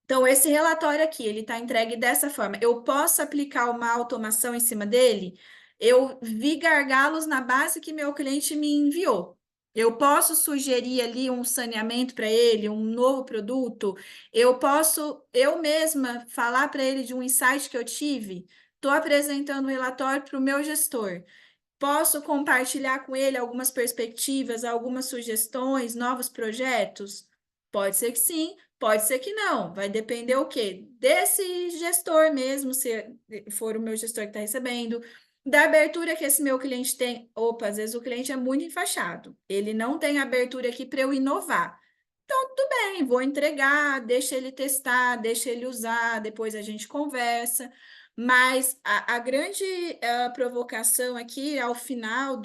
Então, esse relatório aqui, ele está entregue dessa forma. Eu posso aplicar uma automação em cima dele? Eu vi gargalos na base que meu cliente me enviou. Eu posso sugerir ali um saneamento para ele, um novo produto. Eu posso, eu mesma, falar para ele de um insight que eu tive. Estou apresentando o relatório para o meu gestor. Posso compartilhar com ele algumas perspectivas, algumas sugestões, novos projetos? Pode ser que sim, pode ser que não. Vai depender o quê? Desse gestor mesmo, se for o meu gestor que está recebendo, da abertura que esse meu cliente tem. Opa, às vezes o cliente é muito enfaixado. Ele não tem abertura aqui para eu inovar. Então, tudo bem, vou entregar, deixa ele testar, deixa ele usar, depois a gente conversa. Mas a grande provocação aqui, ao final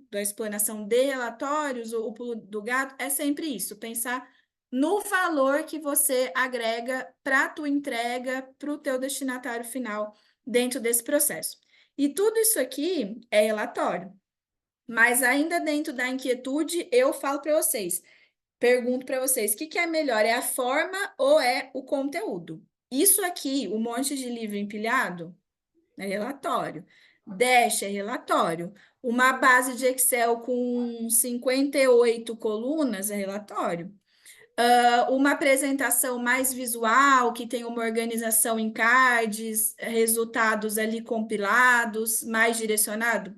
da explanação de relatórios, o pulo do gato, é sempre isso, pensar no valor que você agrega para a tua entrega, para o teu destinatário final dentro desse processo. E tudo isso aqui é relatório. Mas ainda dentro da inquietude, eu falo para vocês, pergunto para vocês, o que é melhor, é a forma ou é o conteúdo? Isso aqui, um monte de livro empilhado, é relatório. Dash é relatório. Uma base de Excel com 58 colunas é relatório. Uma apresentação mais visual, que tem uma organização em cards, resultados ali compilados, mais direcionado,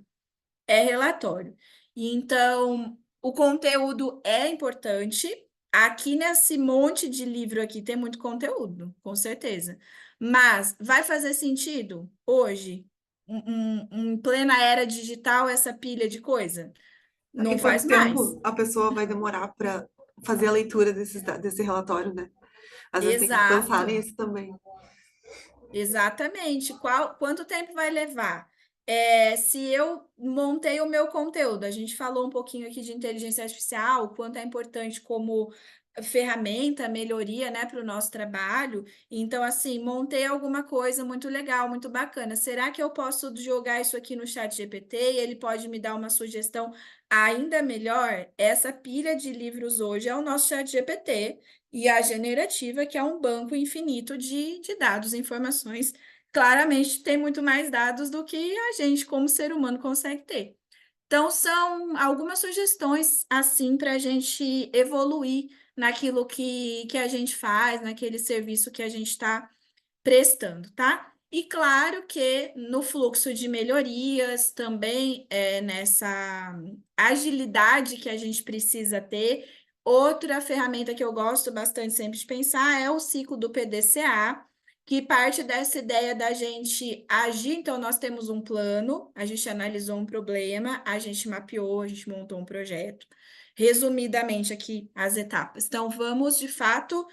é relatório. E então, o conteúdo é importante. Aqui nesse monte de livro aqui tem muito conteúdo, com certeza. Mas vai fazer sentido hoje, em plena era digital, essa pilha de coisa? E Não quanto faz mais. tempo a pessoa vai demorar para fazer a leitura desse relatório, né? Às vezes tem que pensar Exato. nisso também. Exatamente. Quanto tempo vai levar? Se eu montei o meu conteúdo, a gente falou um pouquinho aqui de inteligência artificial, o quanto é importante como ferramenta, melhoria, né, para o nosso trabalho. Então, assim, montei alguma coisa muito legal, muito bacana. Será que eu posso jogar isso aqui no chat GPT e ele pode me dar uma sugestão ainda melhor? Essa pilha de livros hoje é o nosso chat GPT. E a generativa, que é um banco infinito de dados e informações, claramente tem muito mais dados do que a gente, como ser humano, consegue ter. Então, são algumas sugestões, assim, para a gente evoluir naquilo que a gente faz, naquele serviço que a gente está prestando, tá? E claro que no fluxo de melhorias, também nessa agilidade que a gente precisa ter, outra ferramenta que eu gosto bastante sempre de pensar é o ciclo do PDCA, que parte dessa ideia da gente agir. Então, nós temos um plano, a gente analisou um problema, a gente mapeou, a gente montou um projeto. Resumidamente, aqui as etapas. Então, vamos de fato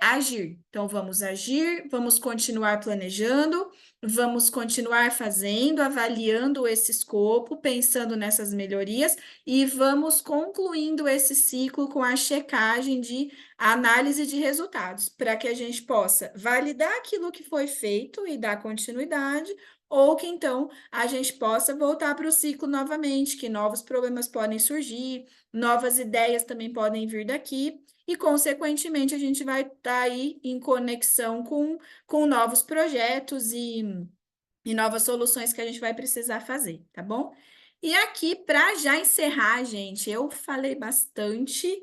agir. Então, vamos agir, vamos continuar planejando, vamos continuar fazendo, avaliando esse escopo, pensando nessas melhorias e vamos concluindo esse ciclo com a checagem de análise de resultados, para que a gente possa validar aquilo que foi feito e dar continuidade. Ou que então a gente possa voltar para o ciclo novamente, que novos problemas podem surgir, novas ideias também podem vir daqui, e, consequentemente, a gente vai estar aí em conexão com novos projetos e novas soluções que a gente vai precisar fazer, tá bom? E aqui, para já encerrar, gente, eu falei bastante.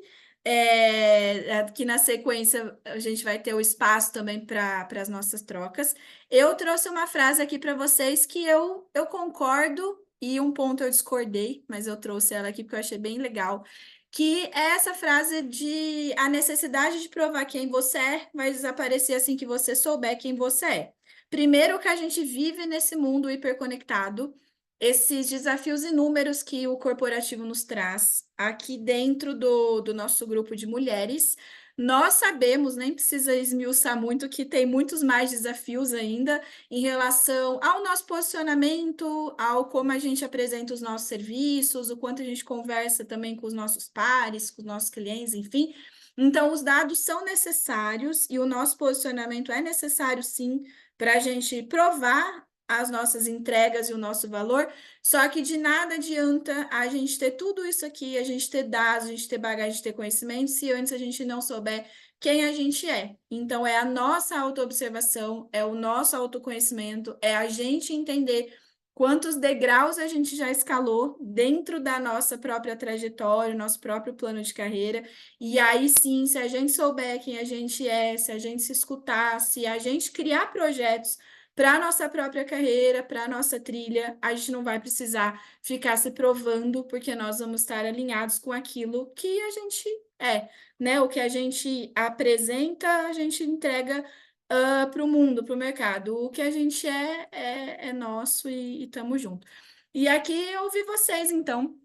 Aqui na sequência, a gente vai ter o espaço também para as nossas trocas. Eu trouxe uma frase aqui para vocês que eu concordo e um ponto eu discordei, mas eu trouxe ela aqui porque eu achei bem legal, que é essa frase de a necessidade de provar quem você é vai desaparecer assim que você souber quem você é. Primeiro, que a gente vive nesse mundo hiperconectado, esses desafios inúmeros que o corporativo nos traz aqui dentro do nosso grupo de mulheres. Nós sabemos, nem precisa esmiuçar muito, que tem muitos mais desafios ainda em relação ao nosso posicionamento, ao como a gente apresenta os nossos serviços, o quanto a gente conversa também com os nossos pares, com os nossos clientes, enfim. Então, os dados são necessários e o nosso posicionamento é necessário, sim, para a gente provar as nossas entregas e o nosso valor, só que de nada adianta a gente ter tudo isso aqui, a gente ter dados, a gente ter bagagem, a gente ter conhecimento, se antes a gente não souber quem a gente é. Então, é a nossa autoobservação, é o nosso autoconhecimento, é a gente entender quantos degraus a gente já escalou dentro da nossa própria trajetória, nosso próprio plano de carreira. E aí sim, se a gente souber quem a gente é, se a gente se escutar, se a gente criar projetos para a nossa própria carreira, para a nossa trilha, a gente não vai precisar ficar se provando, porque nós vamos estar alinhados com aquilo que a gente é, né? O que a gente apresenta, a gente entrega para o mundo, para o mercado. O que a gente é nosso e estamos juntos. E aqui eu ouvi vocês, então.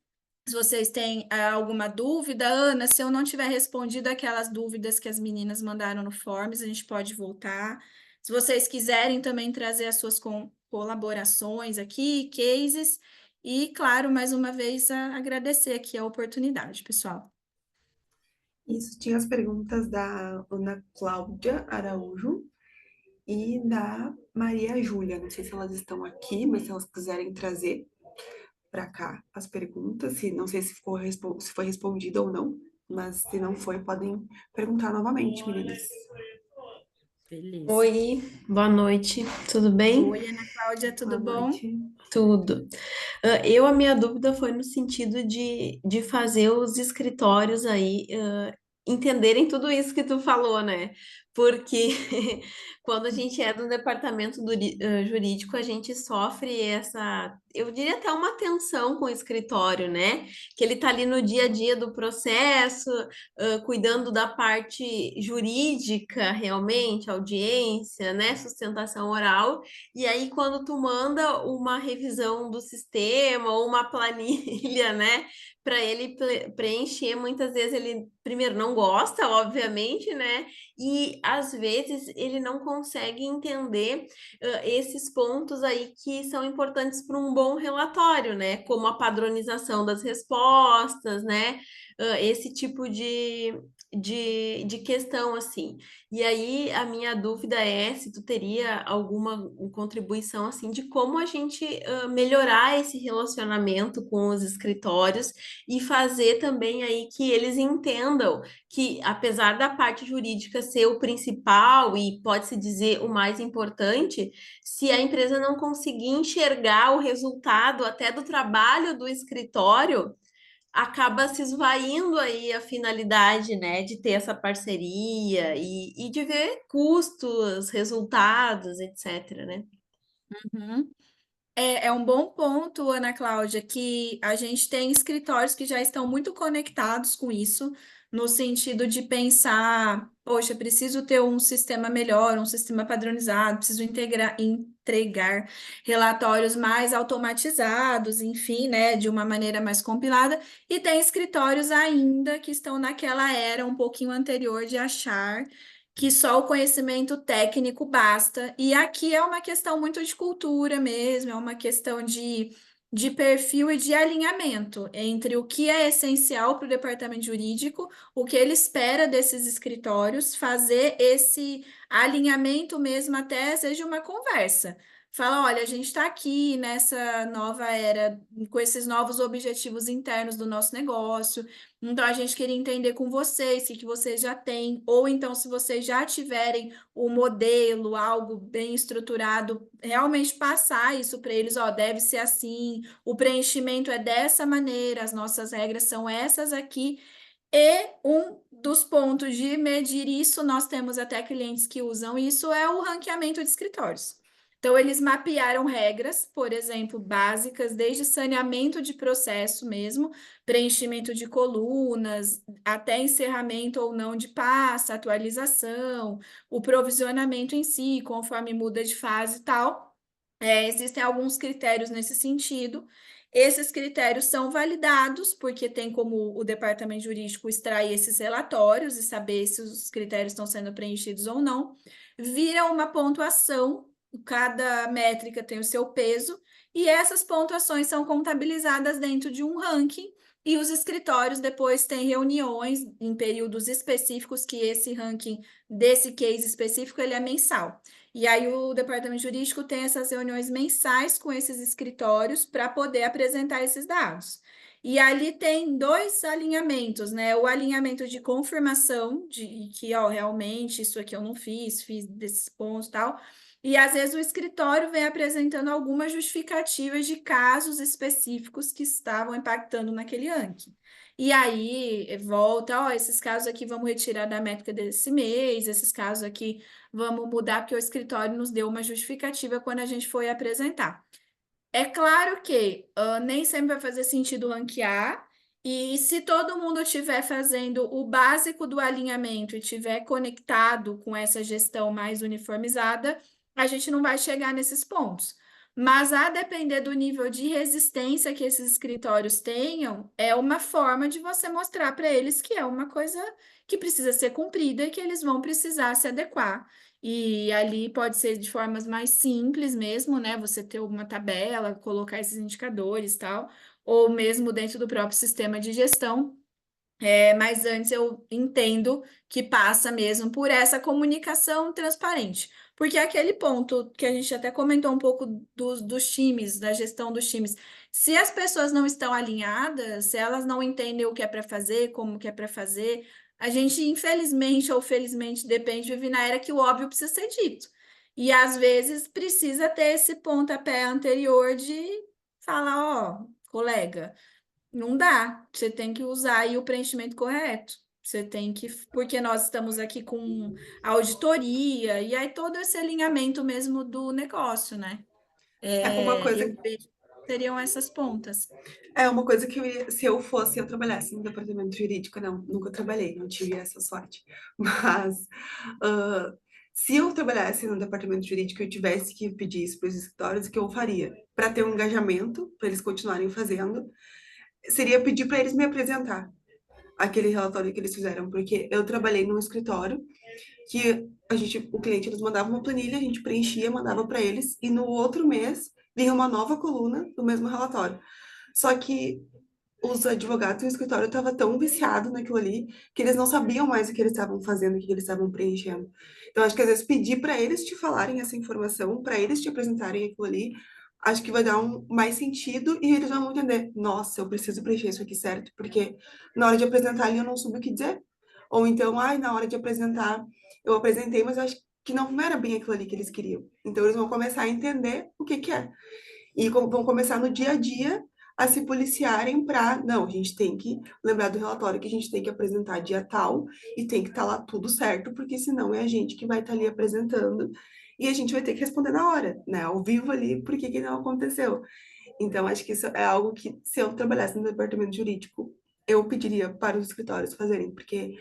Se vocês têm alguma dúvida, Ana, se eu não tiver respondido aquelas dúvidas que as meninas mandaram no Forms, a gente pode voltar. Se vocês quiserem também trazer as suas colaborações aqui, cases, e, claro, mais uma vez, agradecer aqui a oportunidade, pessoal. Isso, tinha as perguntas da Ana Cláudia Araújo e da Maria Júlia. Não sei se elas estão aqui, mas se elas quiserem trazer para cá as perguntas, se não sei se se foi respondida ou não, mas se não foi, podem perguntar novamente, meninas. Beleza. Oi, boa noite, tudo bem? Oi, Ana Cláudia, tudo Boa bom? noite. Tudo. A minha dúvida foi no sentido de fazer os escritórios aí entenderem tudo isso que tu falou, né? Porque quando a gente é do departamento jurídico, a gente sofre essa, eu diria até uma tensão com o escritório, né? Que ele tá ali no dia a dia do processo, cuidando da parte jurídica, realmente, audiência, né? Sustentação oral. E aí, quando tu manda uma revisão do sistema ou uma planilha, né, para ele preencher, muitas vezes ele primeiro não gosta, obviamente, né, e às vezes ele não consegue entender esses pontos aí que são importantes para um bom relatório, né, como a padronização das respostas, né, esse tipo de questão, assim. E aí, a minha dúvida é se tu teria alguma contribuição, assim, de como a gente melhorar esse relacionamento com os escritórios e fazer também aí que eles entendam que, apesar da parte jurídica ser o principal e pode-se dizer o mais importante, se a empresa não conseguir enxergar o resultado até do trabalho do escritório, acaba se esvaindo aí a finalidade, né, de ter essa parceria e de ver custos, resultados, etc, né? Uhum. É um bom ponto, Ana Cláudia, que a gente tem escritórios que já estão muito conectados com isso, no sentido de pensar, poxa, preciso ter um sistema melhor, um sistema padronizado, preciso entregar relatórios mais automatizados, enfim, né, de uma maneira mais compilada, e tem escritórios ainda que estão naquela era um pouquinho anterior de achar que só o conhecimento técnico basta. E aqui é uma questão muito de cultura mesmo, é uma questão de perfil e de alinhamento entre o que é essencial para o departamento jurídico, o que ele espera desses escritórios, fazer esse alinhamento mesmo até seja uma conversa. Fala, olha, a gente está aqui nessa nova era, com esses novos objetivos internos do nosso negócio. Então, a gente queria entender com vocês o que vocês já têm, ou então, se vocês já tiverem o modelo, algo bem estruturado, realmente passar isso para eles, ó, deve ser assim, o preenchimento é dessa maneira, as nossas regras são essas aqui. E um dos pontos de medir isso, nós temos até clientes que usam isso, é o ranqueamento de escritórios. Então, eles mapearam regras, por exemplo, básicas, desde saneamento de processo mesmo, preenchimento de colunas, até encerramento ou não de pasta, atualização, o provisionamento em si, conforme muda de fase e tal. Existem alguns critérios nesse sentido. Esses critérios são validados, porque tem como o departamento jurídico extrair esses relatórios e saber se os critérios estão sendo preenchidos ou não. Vira uma pontuação, cada métrica tem o seu peso, e essas pontuações são contabilizadas dentro de um ranking, e os escritórios depois têm reuniões em períodos específicos, que esse ranking desse case específico ele é mensal. E aí o departamento jurídico tem essas reuniões mensais com esses escritórios para poder apresentar esses dados. E ali tem dois alinhamentos, né? O alinhamento de confirmação de que, ó, realmente isso aqui eu não fiz desses pontos e tal. E às vezes o escritório vem apresentando algumas justificativas de casos específicos que estavam impactando naquele ranking. E aí volta, ó, esses casos aqui vamos retirar da métrica desse mês, esses casos aqui vamos mudar, porque o escritório nos deu uma justificativa quando a gente foi apresentar. É claro que nem sempre vai fazer sentido ranquear, e se todo mundo estiver fazendo o básico do alinhamento e estiver conectado com essa gestão mais uniformizada, a gente não vai chegar nesses pontos. Mas a depender do nível de resistência que esses escritórios tenham, é uma forma de você mostrar para eles que é uma coisa que precisa ser cumprida e que eles vão precisar se adequar. E ali pode ser de formas mais simples mesmo, né? Você ter uma tabela, colocar esses indicadores e tal, ou mesmo dentro do próprio sistema de gestão. Mas antes eu entendo que passa mesmo por essa comunicação transparente. Porque é aquele ponto que a gente até comentou um pouco dos times, da gestão dos times. Se as pessoas não estão alinhadas, se elas não entendem o que é para fazer, como que é para fazer, a gente, infelizmente ou felizmente, depende, vive na era que o óbvio precisa ser dito. E às vezes precisa ter esse pontapé anterior de falar, ó, colega. Não dá. Você tem que usar aí o preenchimento correto. Você tem que, porque nós estamos aqui com a auditoria, e aí todo esse alinhamento mesmo do negócio, né? É uma coisa, Eu vejo que seriam essas pontas. é uma coisa que se eu fosse, eu trabalhasse no departamento jurídico, não, nunca trabalhei, não tive essa sorte. Mas ah, se eu trabalhasse no departamento jurídico e eu tivesse que pedir isso para os escritórios, o que eu faria? Para ter um engajamento, para eles continuarem fazendo, seria pedir para eles me apresentar aquele relatório que eles fizeram, porque eu trabalhei num escritório que o cliente nos mandava uma planilha, a gente preenchia, mandava para eles, e no outro mês vinha uma nova coluna do mesmo relatório. Só que os advogados e o escritório estavam tão viciados naquilo ali que eles não sabiam mais o que eles estavam fazendo, o que eles estavam preenchendo. Então, acho que às vezes pedir para eles te falarem essa informação, para eles te apresentarem aquilo ali, acho que vai dar mais sentido e eles vão entender, nossa, eu preciso preencher isso aqui certo, porque na hora de apresentar ali eu não soube o que dizer. Ou então, ai, na hora de apresentar, eu apresentei, mas eu acho que não era bem aquilo ali que eles queriam. Então, eles vão começar a entender o que que é. E vão começar no dia a dia a se policiarem para, não, a gente tem que lembrar do relatório que a gente tem que apresentar dia tal e tem que estar lá tudo certo, porque senão é a gente que vai estar ali apresentando e a gente vai ter que responder na hora, né, ao vivo ali, por que que não aconteceu. Então, acho que isso é algo que, se eu trabalhasse no departamento jurídico, eu pediria para os escritórios fazerem, porque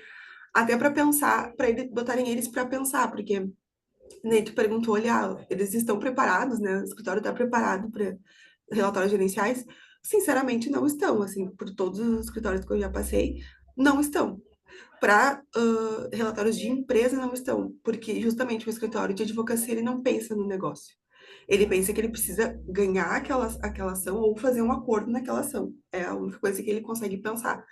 até para pensar, para eles botarem eles para pensar, porque Ney, tu perguntou, olha, eles estão preparados, né? O escritório está preparado para relatórios gerenciais? Sinceramente, não estão, assim, por todos os escritórios que eu já passei, não estão. Para relatórios de empresa, não estão, porque justamente o escritório de advocacia, ele não pensa no negócio. Ele pensa que ele precisa ganhar aquela ação ou fazer um acordo naquela ação. É a única coisa que ele consegue pensar.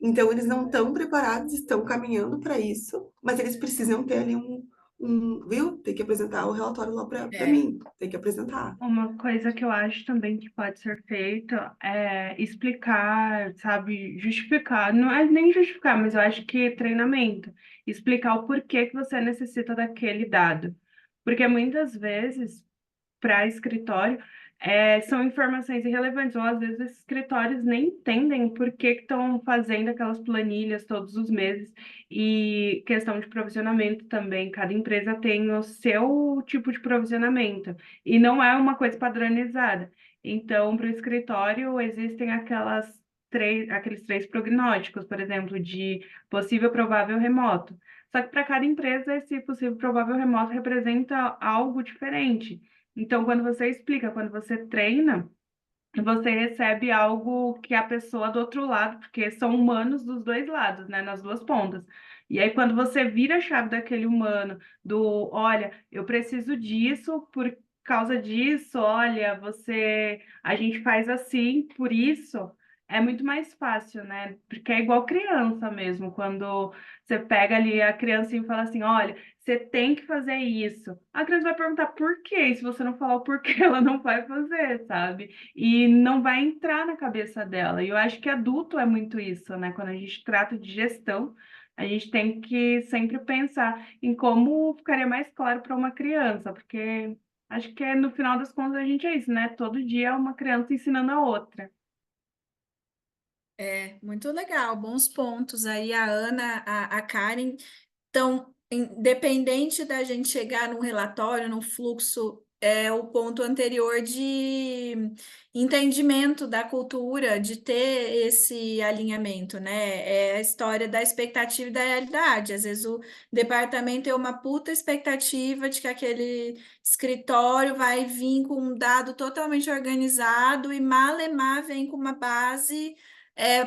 Então, eles não estão preparados, estão caminhando para isso, mas eles precisam ter ali viu? Tem que apresentar o relatório lá para É. mim, tem que apresentar. Uma coisa que eu acho também que pode ser feita é explicar, sabe, justificar, não é nem justificar, mas eu acho que treinamento, explicar o porquê que você necessita daquele dado. Porque muitas vezes para escritório, são informações irrelevantes, ou às vezes os escritórios nem entendem por que estão fazendo aquelas planilhas todos os meses, e questão de provisionamento também, cada empresa tem o seu tipo de provisionamento, e não é uma coisa padronizada. Então, para o escritório, existem aqueles três prognósticos, por exemplo, de possível, provável, remoto. Só que para cada empresa, esse possível, provável, remoto representa algo diferente. Então, quando você explica, quando você treina, você recebe algo que a pessoa do outro lado, porque são humanos dos dois lados, né, nas duas pontas. E aí, quando você vira a chave daquele humano, olha, eu preciso disso por causa disso, olha, a gente faz assim, por isso, é muito mais fácil, né? Porque é igual criança mesmo, quando você pega ali a criança e fala assim, olha, você tem que fazer isso. A criança vai perguntar por quê, e se você não falar o porquê, ela não vai fazer, sabe? E não vai entrar na cabeça dela. E eu acho que adulto é muito isso, né? Quando a gente trata de gestão, a gente tem que sempre pensar em como ficaria mais claro para uma criança, porque acho que no final das contas a gente é isso, né? Todo dia é uma criança ensinando a outra. É, muito legal, bons pontos. Aí a Ana, a Karen. Então, independente da gente chegar num relatório, num fluxo, é o ponto anterior de entendimento da cultura, de ter esse alinhamento, né? É a história da expectativa e da realidade. Às vezes o departamento tem uma puta expectativa de que aquele escritório vai vir com um dado totalmente organizado e malemar vem com uma base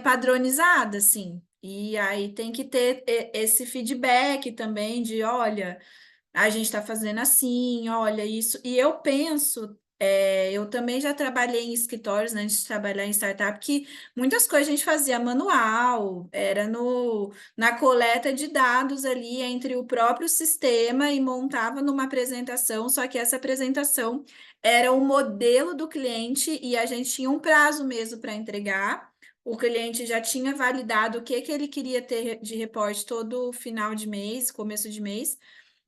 padronizada, assim. E aí tem que ter esse feedback também de, olha, a gente está fazendo assim, olha isso. E eu penso, eu também já trabalhei em escritórios, né, antes de trabalhar em startup, que muitas coisas a gente fazia manual, era na coleta de dados ali entre o próprio sistema e montava numa apresentação, só que essa apresentação era o modelo do cliente e a gente tinha um prazo mesmo para entregar. O cliente já tinha validado o que que ele queria ter de reporte todo final de mês, começo de mês.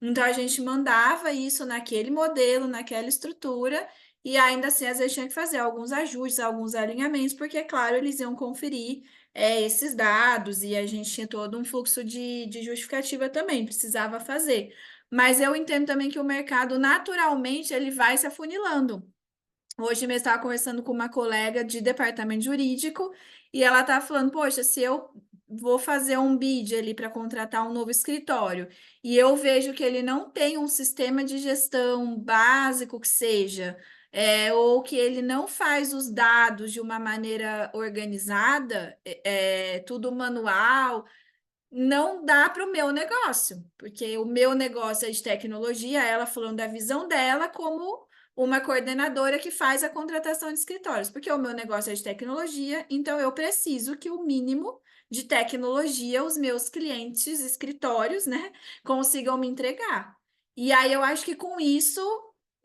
Então a gente mandava isso naquele modelo, naquela estrutura, e ainda assim às vezes tinha que fazer alguns ajustes, alguns alinhamentos, porque, claro, eles iam conferir esses dados e a gente tinha todo um fluxo de justificativa também, precisava fazer. Mas eu entendo também que o mercado, naturalmente, ele vai se afunilando. Hoje mesmo estava conversando com uma colega de departamento jurídico e ela estava falando, poxa, se eu vou fazer um bid ali para contratar um novo escritório e eu vejo que ele não tem um sistema de gestão básico que seja, ou que ele não faz os dados de uma maneira organizada, tudo manual, não dá para o meu negócio, porque o meu negócio é de tecnologia, ela falando da visão dela como uma coordenadora que faz a contratação de escritórios, porque o meu negócio é de tecnologia, então eu preciso que o mínimo de tecnologia os meus clientes, escritórios, né, consigam me entregar. E aí eu acho que com isso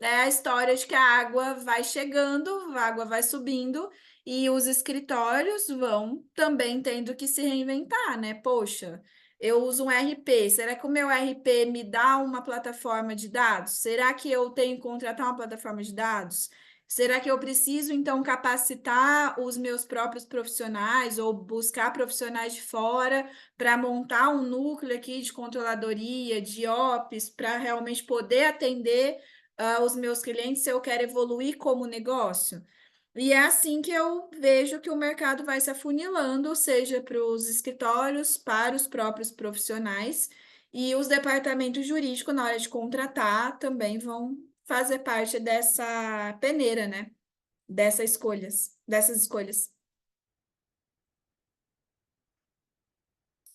é a história de que a água vai chegando, a água vai subindo e os escritórios vão também tendo que se reinventar, né? Poxa, eu uso um RP. Será que o meu RP me dá uma plataforma de dados? Será que eu tenho que contratar uma plataforma de dados? Será que eu preciso, então, capacitar os meus próprios profissionais ou buscar profissionais de fora para montar um núcleo aqui de controladoria, de ops, para realmente poder atender os meus clientes se eu quero evoluir como negócio? E é assim que eu vejo que o mercado vai se afunilando, seja para os escritórios, para os próprios profissionais, e os departamentos jurídicos, na hora de contratar, também vão fazer parte dessa peneira, né? Dessas escolhas.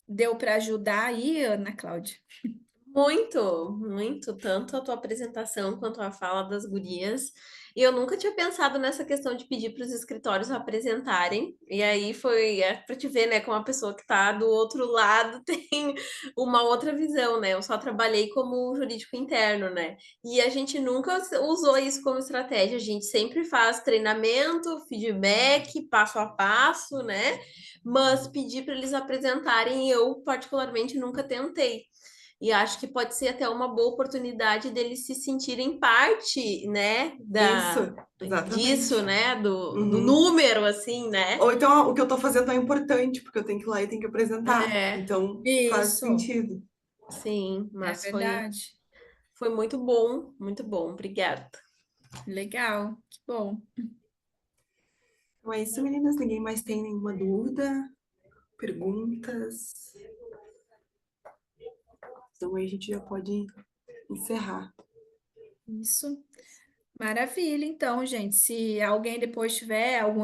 Deu para ajudar aí, Ana Cláudia? Muito, muito, tanto a tua apresentação quanto a fala das gurias. E eu nunca tinha pensado nessa questão de pedir para os escritórios apresentarem. E aí foi para te ver, né, como a pessoa que está do outro lado tem uma outra visão, né? Eu só trabalhei como jurídico interno, né? E a gente nunca usou isso como estratégia. A gente sempre faz treinamento, feedback, passo a passo, né? Mas pedir para eles apresentarem, eu particularmente nunca tentei. E acho que pode ser até uma boa oportunidade deles se sentirem parte, né, Isso, disso, exatamente. né, do Uhum. número, assim, né? Ou então, o que eu tô fazendo é importante, porque eu tenho que ir lá e tenho que apresentar. É, Então, faz Isso, sentido. sim, é mas verdade. foi muito bom, muito bom. Obrigada. Legal, que bom. Então é isso, meninas. Ninguém mais tem nenhuma dúvida, perguntas? Então aí a gente já pode encerrar. Isso. Maravilha, então, gente. Se alguém depois tiver algum